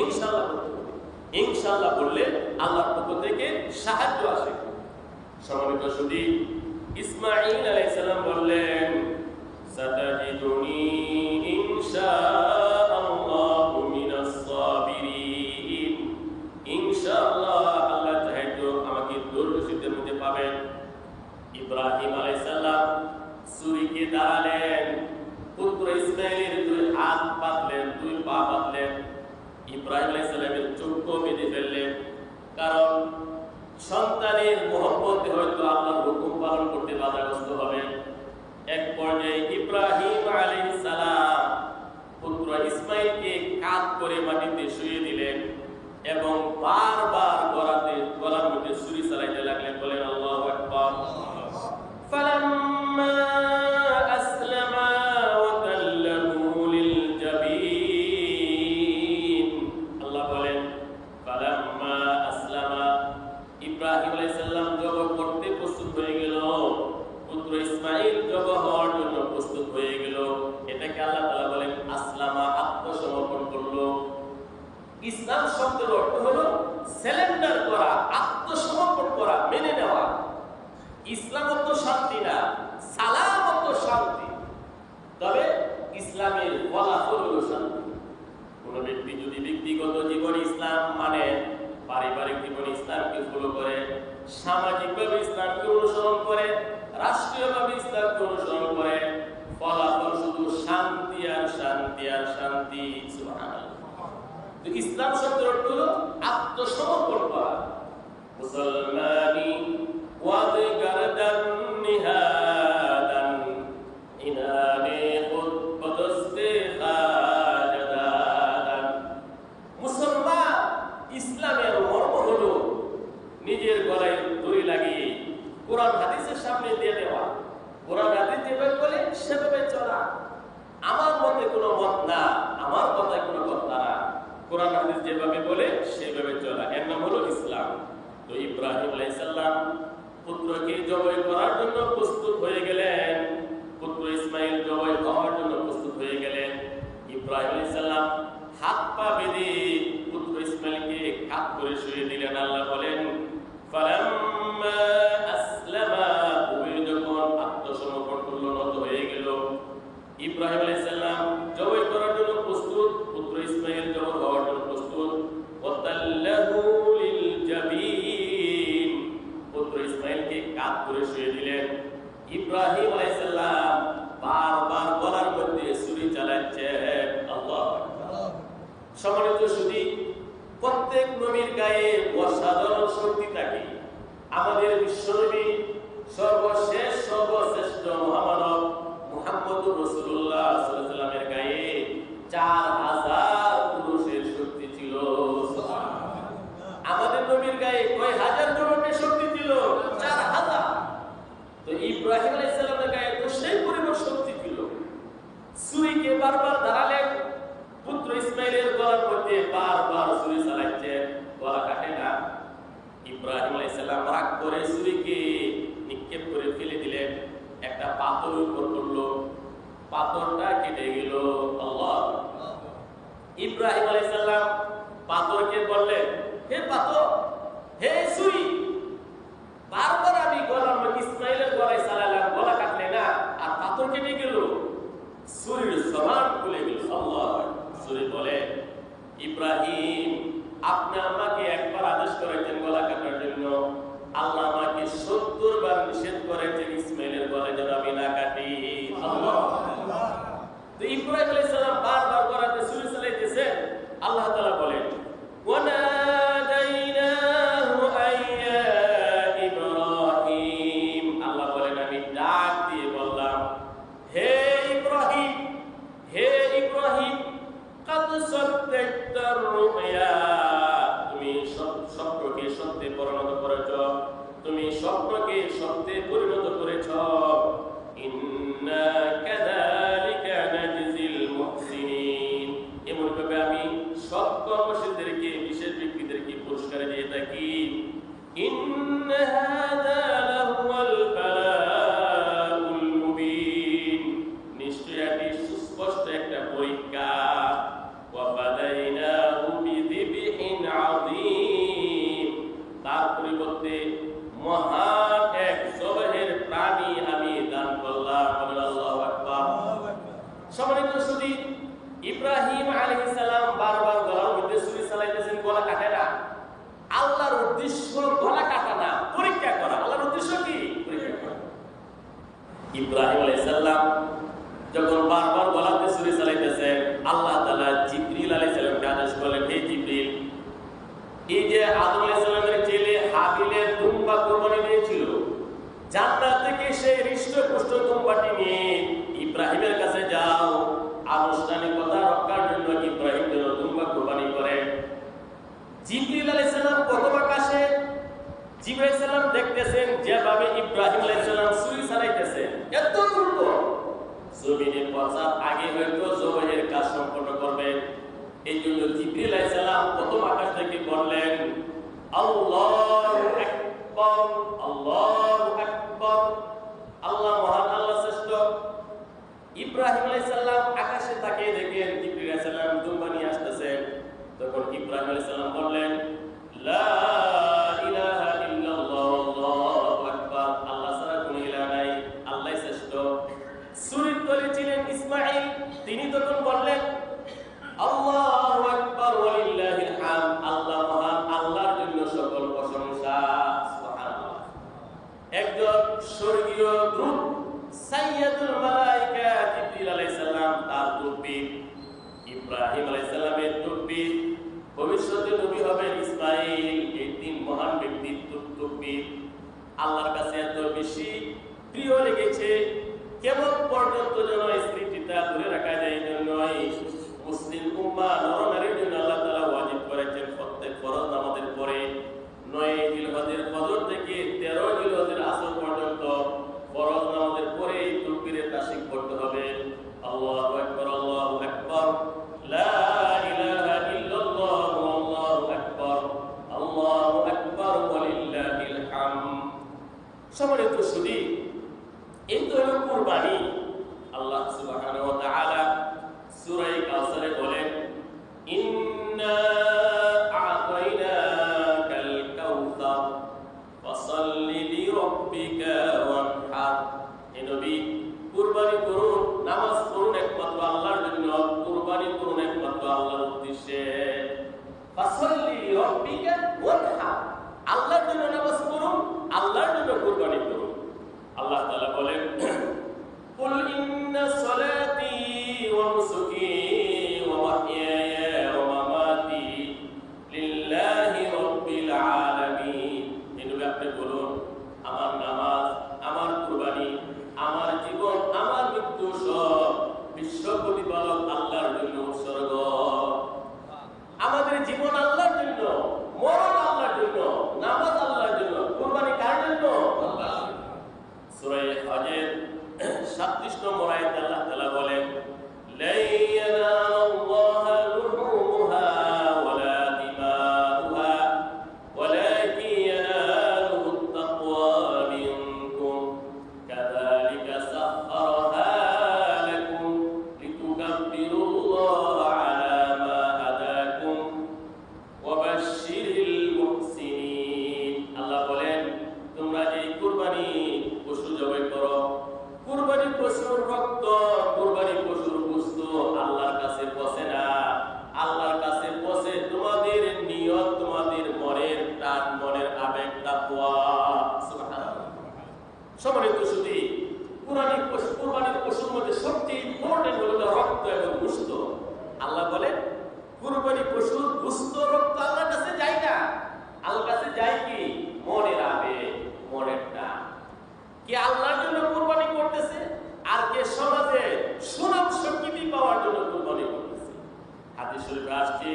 ইনশাআল্লাহ বলতে হবে। ইনশাআল্লাহ বললে আল্লাহর পক্ষ থেকে সাহায্য আসে। সম্মানিত সুধী, ইসমাঈল আলাইহিস সালাম বললেন, সাতাজিদুনি ইনশাআল্লাহু মিনাস সাবিরিন। ইনশাআল্লাহ, আল্লাহ চাহে তো আমাকে ধৈর্যশীলদের মধ্যে পাবেন। ইব্রাহিম আলাইহিস সালাম ছুরিকে দাঁড়ালেন, পুত্র ইসমাঈলের দুই হাত বাঁধলেন, দুই পা বাঁধলেন, ইব্রাহিম আলাইহিস সালামের চোখও বেঁধে ফেললেন। কারণ সন্তানের মহব্বতে হয়তো আল্লাহর হুকুম পালন করতে বাধাগ্রস্ত হবে। এক পর্যায়ে ইব্রাহিম আলাইহিস সালাম পুত্র ইসমাঈলকে কাঁধ করে মাটিতে শুইয়ে দিলেন এবং বারবার গলার মধ্যে ছুরি চালাইতে লাগলেন। বলেন আল্লাহু আকবার। ফালাম্মা আসলামা ওয়া কাল্লামু লিল জাবিন। আল্লাহ বলেন, ফালাম্মা আসলামা, ইব্রাহিম আলাইহিস সালাম জবাব করতে প্রস্তুত হয়ে গেল, পুত্র ইসমাঈল জবাব হওয়ার জন্য প্রস্তুত হয়ে গেল। এটাকে আল্লাহ তাআলা বলেন আসলামা, আত্মসমর্পণ করলো। ইসলাম শব্দের অর্থ হলো সারেন্ডার করা, আত্মসমর্পণ করা, মেনে নেওয়া। ইসলাম অর্থ শান্তি না, সালাম অর্থ শান্তি। তবে ইসলামের ফলাফল হলো শান্তি। কোন ব্যক্তি যদি ব্যক্তিগত জীবনে ইসলাম মানে, পারিবারিক জীবনে ইসলামকে ফলো করে, সামাজিকভাবে ইসলামকে অনুসরণ করে, রাষ্ট্রীয়ভাবে ইসলামকে অনুসরণ করে, ফলাফল শুধু শান্তি আর শান্তি আর শান্তি। সুবহানাল্লাহ। তো ইসলাম শব্দের অর্থ হলো আত্মসমর্পণ করা। মুসলমানি ওয়াদ গারদান নিহাদান ইনানে খুতবদস্তে খাজাদান। মুসলমান, ইসলামের মর্ম হলো নিজের গলায় দড়ি লাগিয়ে কোরআন হাদিসের সামনে দিয়ে দেওয়া, কোরআন হাদিস যেভাবে বলে সেভাবে চলা। আমার মতে কোনো মত না, আমার কথায় কোনো কথা না, কোরআন হাদিস যেভাবে বলে সেভাবে চলা, এর নাম হলো ইসলাম। তো ইব্রাহিম আলাইহিস সালাম পুত্রকে জবাই করার জন্য প্রস্তুত হয়ে গেলেন, পুত্র ইসমাঈল জবাই হওয়ার জন্য প্রস্তুত হয়ে গেলেন। ইব্রাহিম আলাইহিস সালাম হাত পা বেঁধে পুত্র ইসমাঈলকে কাঁধ করে শুয়ে দিলেন। আল্লাহ বলেন, ফালাম্মা আসলামা, উভয়ে যখন আত্মসমর্পণ করল, নত হয়ে গেল, ইব্রাহিম আলাইহিস সালাম জবাই করার জন্য প্রস্তুত, পুত্র ইসমাঈল জবাই হওয়ার জন্য প্রস্তুত। ওয়াতাল্লাহু লিল জাবিন, পুত্র ইসমাঈলকে কাঁধ করে শুয়ে দিলেন। ইব্রাহিম আলাইহিস সালাম বারবার গলার মধ্যে ছুরি চালাচ্ছেন। আল্লাহু আকবার। সম্মানিত সুধী, প্রত্যেক নবীর গায়ে অসাধারণ শক্তি থাকে। আমাদের বিশ্বনবী সর্বশেষ সর্বশ্রেষ্ঠ মহামানব মুহাম্মদুর রাসূলুল্লাহ সাল্লাল্লাহু আলাইহি ওয়াসাল্লামের গায়ে 4000 পুরুষের শক্তি ছিল। আমাদের নবীর গায়ে কয় হাজার জনের শক্তি ছিল? 4000। তো ইব্রাহিম আলাইহিস সালামের গায়ে তো সেই পরিমাণ শক্তি ছিল। ছুরিকে বারবার ধারালেন, পুত্র ইসমাঈলের গলার মধ্যে বারবার ছুরি চালাচ্ছেন, গলা কাটে না। ইব্রাহিম আলাইহিস সালাম রাগ করে ছুরিকে নিক্ষেপ করে ফেলে দিলেন, একটা পাথর উপর পড়লো, পাথরটা কেটে গেল। আল্লাহ। ইব্রাহিম আলাইহিস সালাম পাথরকে বললেন, হে পাথর, হে ছুরি, বারবার আমি গলার মধ্যে ইসমাঈলের গলায় চালালাম, গলা কাটলে না, আর পাথর কেটে গেল, ছুরির জবান খুলে গেল। আল্লাহ। ছুরি বলে, ইব্রাহিম, আপনি আমাকে একবার আদেশ করেছেন গলা কাটার জন্য, আল্লাহ আমাকে 70 বার নিষেধ করেছেন ইসমাঈলের গলায় যেন আমি না কাটি। আল্লাহ। তো ইব্রাহিম আলাইহিস সালাম বারবার গলাতে ছুরি চালাইতেছেন। আল্লাহ তাআলা বলেন, ওয়ানাদাইনাহু আইয়া ইব্রাহিম। আল্লাহ বলেন, আমি ডাক দিয়ে বললাম, হে ইব্রাহিম, হে ইব্রাহিম, কাদ সাদ্দাকতার রুয়া, তুমি স্বপ্নকে সত্যে পরিণত করেছ, তুমি স্বপ্নকে সত্যে পরিণত করেছ। ইন্না কাযালিকা নাজজিল মুহসিনিন, এমন ভাবে আমি সৎ কর্মশীলদেরকে, বিশেষ ব্যক্তিদেরকে পুরস্কার দিয়ে থাকি। ইন্না হাযা লাহুয়াল বালাউল মুবিন, নিশ্চয় এটি সুস্পষ্ট একটা পরীক্ষা। ওয়া ফাদাইনাহু বিযিবহিন আযীম, তার পরিবর্তে মহান ইব্রাহিম আলাইহিস সালাম যখন বারবার গলাতে ছুরি চালাইতেছেন, আল্লাহ তাআলা জিবরিল আলাইহিস সালামকে আদেশ করলেন, হে জিবরিল, এই যে আদম আলাইহিস সালামের ছেলে হাবিলের দুম্বা কুরবানি দিয়েছিল, জান্নাত থেকে সেই হৃষ্টপুষ্ট দুম্বাটি নিয়ে ইব্রাহিমের কাছে যাও, আনুষ্ঠানিকতা রক্ষার জন্য ইব্রাহিম যেন দুম্বা কুরবানি করে। জিবরিল আলাইহিস সালাম প্রথম আকাশে, জিবরাইল আলাইহিস সালাম দেখতেছেন যেভাবে ইব্রাহিম আলাইহিস সালাম ছুরি চালাইতেছেন, এত দ্রুত জমিনে পৌঁছার আগে হয়তো জবাইয়ের কাজ সম্পন্ন করবেন। এই জন্য জিবরিল আলাইহিস সালাম প্রথম আকাশ থেকে বললেন, আল্লাহু আকবার, আল্লাহু আকবার, আল্লাহ মহান, আল্লাহ শ্রেষ্ঠ। ইব্রাহিম আলাইহিস সালাম আকাশে তাকিয়ে দেখেন জিবরিল আলাইহিস সালাম দুম্বা নিয়ে আসতেছেন। তখন ইব্রাহিম আলাইহিস সালাম বললেন, লা ইলাহা ইল্লাল্লাহ, আল্লাহু আকবার, আল্লাহ ছাড়া কোনো ইলাহ নাই, আল্লাহই শ্রেষ্ঠ। ছুরির তলে ছিলেন ইসমাঈল, তিনি তখন বললেন, আল্লাহু আকবার ওয়া লিল্লাহিল হামদ, আল্লাহ মহান, আল্লাহর জন্য সকল প্রশংসা। সুবহানাল্লাহ। একজন স্বর্গীয় দূত সাইয়্যিদুল মালায়েকা জিবরিল আলাইহিস সালাম, তার তকবীর, ইব্রাহিম আলাইহিস সালামের তকবীর, ভবিষ্যতে নবী হবেন ইসমাঈল, এই তিন মহান ব্যক্তির তকবীর আল্লাহর কাছে এত বেশি প্রিয় লেগেছে, কেমন পর্যন্ত যেন স্মৃতিটা ধরে রাখা যায়। এই জন্যই মুসলিম উম্মাহ নরনারীর জন্য আল্লাহ তাআলা ওয়াজিব করেছেন প্রত্যেক ফরজ নামাজের পরে 9 জিলহজের ফজর থেকে 13 জিলহজের আসর পর্যন্ত ফরজ নামাজের পরে তাকবীরে তাশরিক পড়তে হবে। আল্লাহু আকবার, আল্লাহু আকবার, লা ইলাহা ইল্লাল্লাহ, আল্লাহু আকবার, আল্লাহু আকবার ওয়া লিল্লাহিল হামদ। সম্মানিত সুধী, এই তো হলো কুরবানি। আল্লাহ সুবহানাহু ওয়া তাআলা সূরা কাউসারে বলেন, ইন্না আ'তাইনাকাল কাউসার ফাসাল্লি লিরাব্বিকা ওয়ানহার। হে নবী, কুরবানি করুন, নামাজ পড়ুন একমাত্র আল্লাহর জন্য, কুরবানি করুন একমাত্র আল্লাহর উদ্দেশ্যে। ফাসাল্লি লিরাব্বিকা ওয়ানহার, আল্লাহর জন্য নামাজ পড়ুন, আল্লাহর জন্য কুরবানি করুন। আল্লাহ তাআলা বলেন, কুল ইন্না সলাতি ওয়া নুসুকি ওয়া মাহইয়ায়া ওয়া মামাতি লিল্লাহি রাব্বিল আলামিন। এগুলো আপনি বলুন, আমার নামাজ, আমার কুরবানি, আমার জীবন, আমার মৃত্যু সব বিশ্ব প্রতিপালক আল্লাহর জন্য উৎসর্গ। আমাদের জীবন আল্লাহর জন্য, মরণ আল্লাহর জন্য, নামাজ আল্লাহর জন্য, কুরবানি কার জন্য? আল্লাহর জন্য। সূরা হজের 37 নম্বর আয়াতে আল্লাহ তাআলা বলেন, লা ইয়ানালুল্লাহা লুহুমুহা ওয়ালা দিমাউহা ওয়ালাকিন ইয়ানালুহুত তাকওয়া মিনকুম কাযালিকা সাখখারাহা লাকুম লিতুকাব্বিরুল্লাহা আলা মা হাদাকুম ওয়া বাশশিরিল মুহসিনিন। আল্লাহ বলেন, তোমরা যে কুরবানি পশু জবাই করো, কুরবানি পশুর রক্ত, কুরবানি পশুর গোশত আল্লাহর কাছে পৌঁছে না। আল্লাহর কাছে পৌঁছে তোমাদের নিয়ত, তোমাদের মনের টান, মনের আবেগ, তাকওয়া। সুবহানাল্লাহ। সম্মানিত সুধী, কুরবানির পশুর মধ্যে সবচেয়ে ইম্পর্টেন্ট হলো রক্ত এবং গোশত। আল্লাহ বলেন, কুরবানি পশুর গোশত, রক্ত আল্লাহর কাছে যায় না। আল্লাহর কাছে যায় কি? মনের আবেগ, মনের টান। কে আল্লাহর জন্য কুরবানি করতেছে, আর কে সমাজে সুনাম স্বীকৃতি পাওয়ার জন্য কুরবানি করতেছে। হাদিস শরীফে আসছে,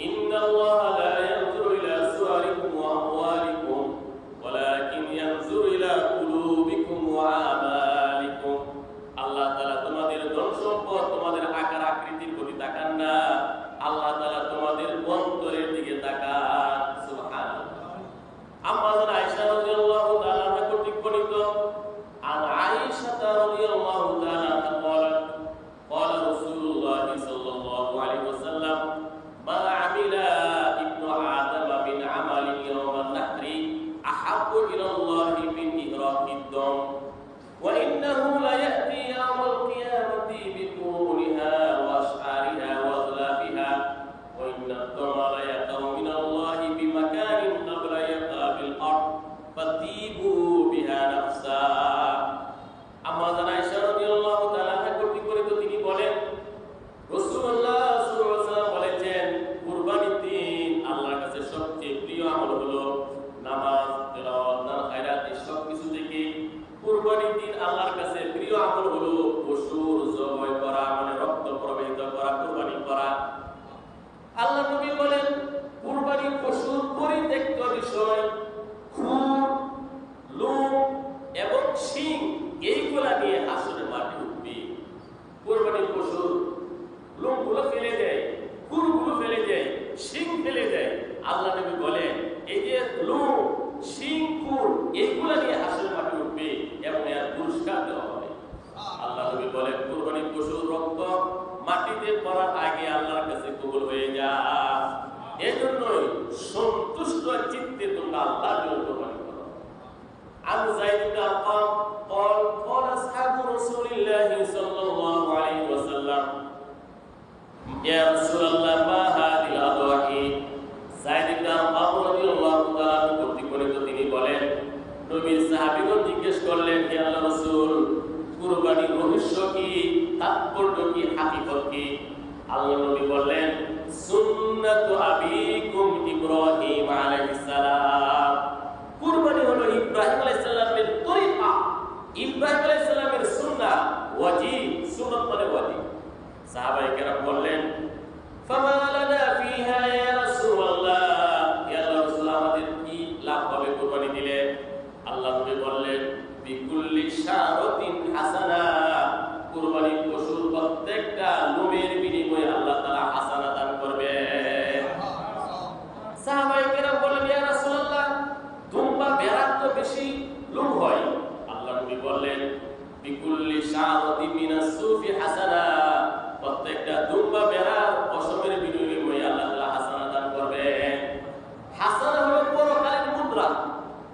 ইন্নাল্লাহা লা ইয়ানজুরু ইলা সুওয়ারিকুম ওয়া আমওয়ালিকুম ওয়ালাকিন ইয়ানজুরু ইলা কুলুবিকুম ওয়া আমালিকুম। আল্লাহ তাআলা তোমাদের ধন সম্পদ, তোমাদের আকার আকৃতির প্রতি তাকান না, আল্লাহ তাআলা তোমাদের অন্তরের দিকে তাকান। সুবহানাল্লাহ। আম্মা আয়েশা রাদিয়াল্লাহু তাআলা কর্তৃক বর্ণিত, আন আয়েশা রাদিয়াল্লাহু তাআলা قالت قال رسول الله صلى الله عليه وسلم ما عمل ابن آدم من عمل يوم النحر أحب إلى الله من إهراق الدم وإنه ليأتي يوم القيامة بطولها وأشعارها وأظلافها وإن الدم ليقع من الله بمكان قبل يقع بالأرض فطيبوا بها نفسا. أما এইগুলা নিয়ে হাসির মাঠে উঠবে এবং এর পুরস্কার দেওয়া হবে। আল্লাহ নবী বলেন কুরবানির পশুর রক্ত মাটিতে পড়ার আগে আল্লাহর কাছে কবুল হয়ে যায়। এজন্যই সন্তুষ্ট চিত্তে তোমরা আল্লাহর জন্য কুরবানি করো। আবু যায়েদ ইবনে আরকাম قال قال أصحاب رسول الله صلى الله عليه وسلم يا رسول الله ما هذه الأضاحي যায়েদ ইবনে আরকাম রাদিয়াল্লাহু তাআলা কর্তৃক বর্ণিত তিনি বলেন নবীর সাহাবীগণ জিজ্ঞেস করলেন হে আল্লাহর রাসূল কুরবানির রহস্য কি, তাৎপর্য কি, হাকিকত কি? আল্লাহ নবী বললেন সুন্নাতু আবিকুম ইব্রাহিম আলাইহিস সালাম। কুরবানি হলো ইব্রাহিম আলাইহিস সালামের তরিকা, ইব্রাহিম আলাইহিস সালামের সুন্নাহ, ওয়াজিব, সুন্নাত মানে ওয়াজিব। সাহাবায়ে কেরাম বললেন ফামা লানা ফিহা ইয়া রাসূলুল্লাহ, ইয়া রাসূল আমাদের কি লাভ হবে কুরবানি দিলে? আল্লাহ নবী বললেন বিকুল্লি শারাতিন হাসানা, কুরবানির পশুর প্রত্যেকটা লোমের বিনিময়ে আল্লাহ তাআলা হাসানা দান করবেন। সাহাবায়ে কেরাম বললেন ইয়া রাসূলুল্লাহ দুম্বা ভেড়ার তো বেশি লোম হয়। আল্লাহ নবী বললেন বিকুল্লি শারাতিন মিনাস সুফি হাসানা, প্রত্যেকটা দুম্বা ভেড়ার পশমের বিনিময়ে আল্লাহ তাআলা হাসানা দান করবেন। হাসানা হলো পরকালীন মুদ্রা,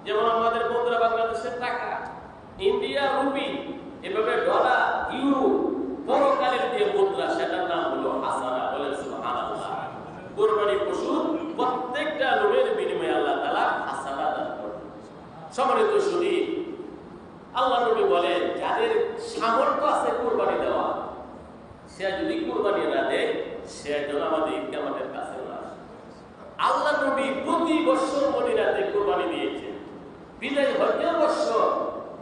যেমন আমাদের মুদ্রা বাংলাদেশের টাকা, ইন্ডিয়া রুপি, এভাবে ডলার, ইউরো, পরকালের যে মুদ্রা সেটার নাম হলো হাসানা। বলেন সুবহানাল্লাহ। কুরবানির পশু প্রত্যেকটা লোমের বিনিময়ে আল্লাহ তাআলা হাসানা দান করবেন। সম্মানিত শুধু আল্লাহ নবী বলেন যাদের সামর্থ্য আছে কুরবানি দেওয়া, সে যদি কুরবানি না দেয় সে যেন আমাদের কিয়ামতের কাছে না আসে। আল্লাহ নবী প্রতি বছর মদিনাতে কুরবানি দিয়েছেন। বিদায় হজ্জের বছর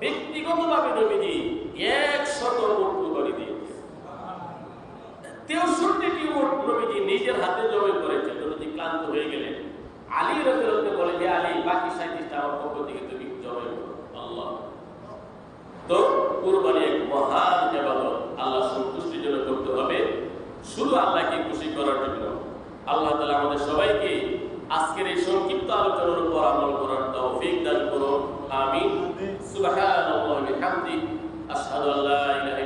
ব্যক্তিগতভাবে নবীজি 100 উট কুরবানি দিয়েছেন। 63টি উট নবীজি নিজের হাতে জবাই করেছেন। নবীজি ক্লান্ত হয়ে গেলেন, আলী রাদিয়াল্লাহু আনহু বলে যে আলী বাকি 37টা আমার পক্ষ থেকে তুমি জবাই করো। আল্লাহ তো কুরবানি এক মহান ইবাদত, আল্লাহ সন্তুষ্টির জন্য করতে হবে, শুধু আল্লাহকে খুশি করার জন্য। আল্লাহ তাআলা আমাদের সবাইকে আজকের এই সংক্ষিপ্ত আলোচনার উপর আমল করার তৌফিক দান করুন। আমিন। সুবহানাল্লাহি ওয়া বিহামদিহি আশহাদু আল্লা ইলাহা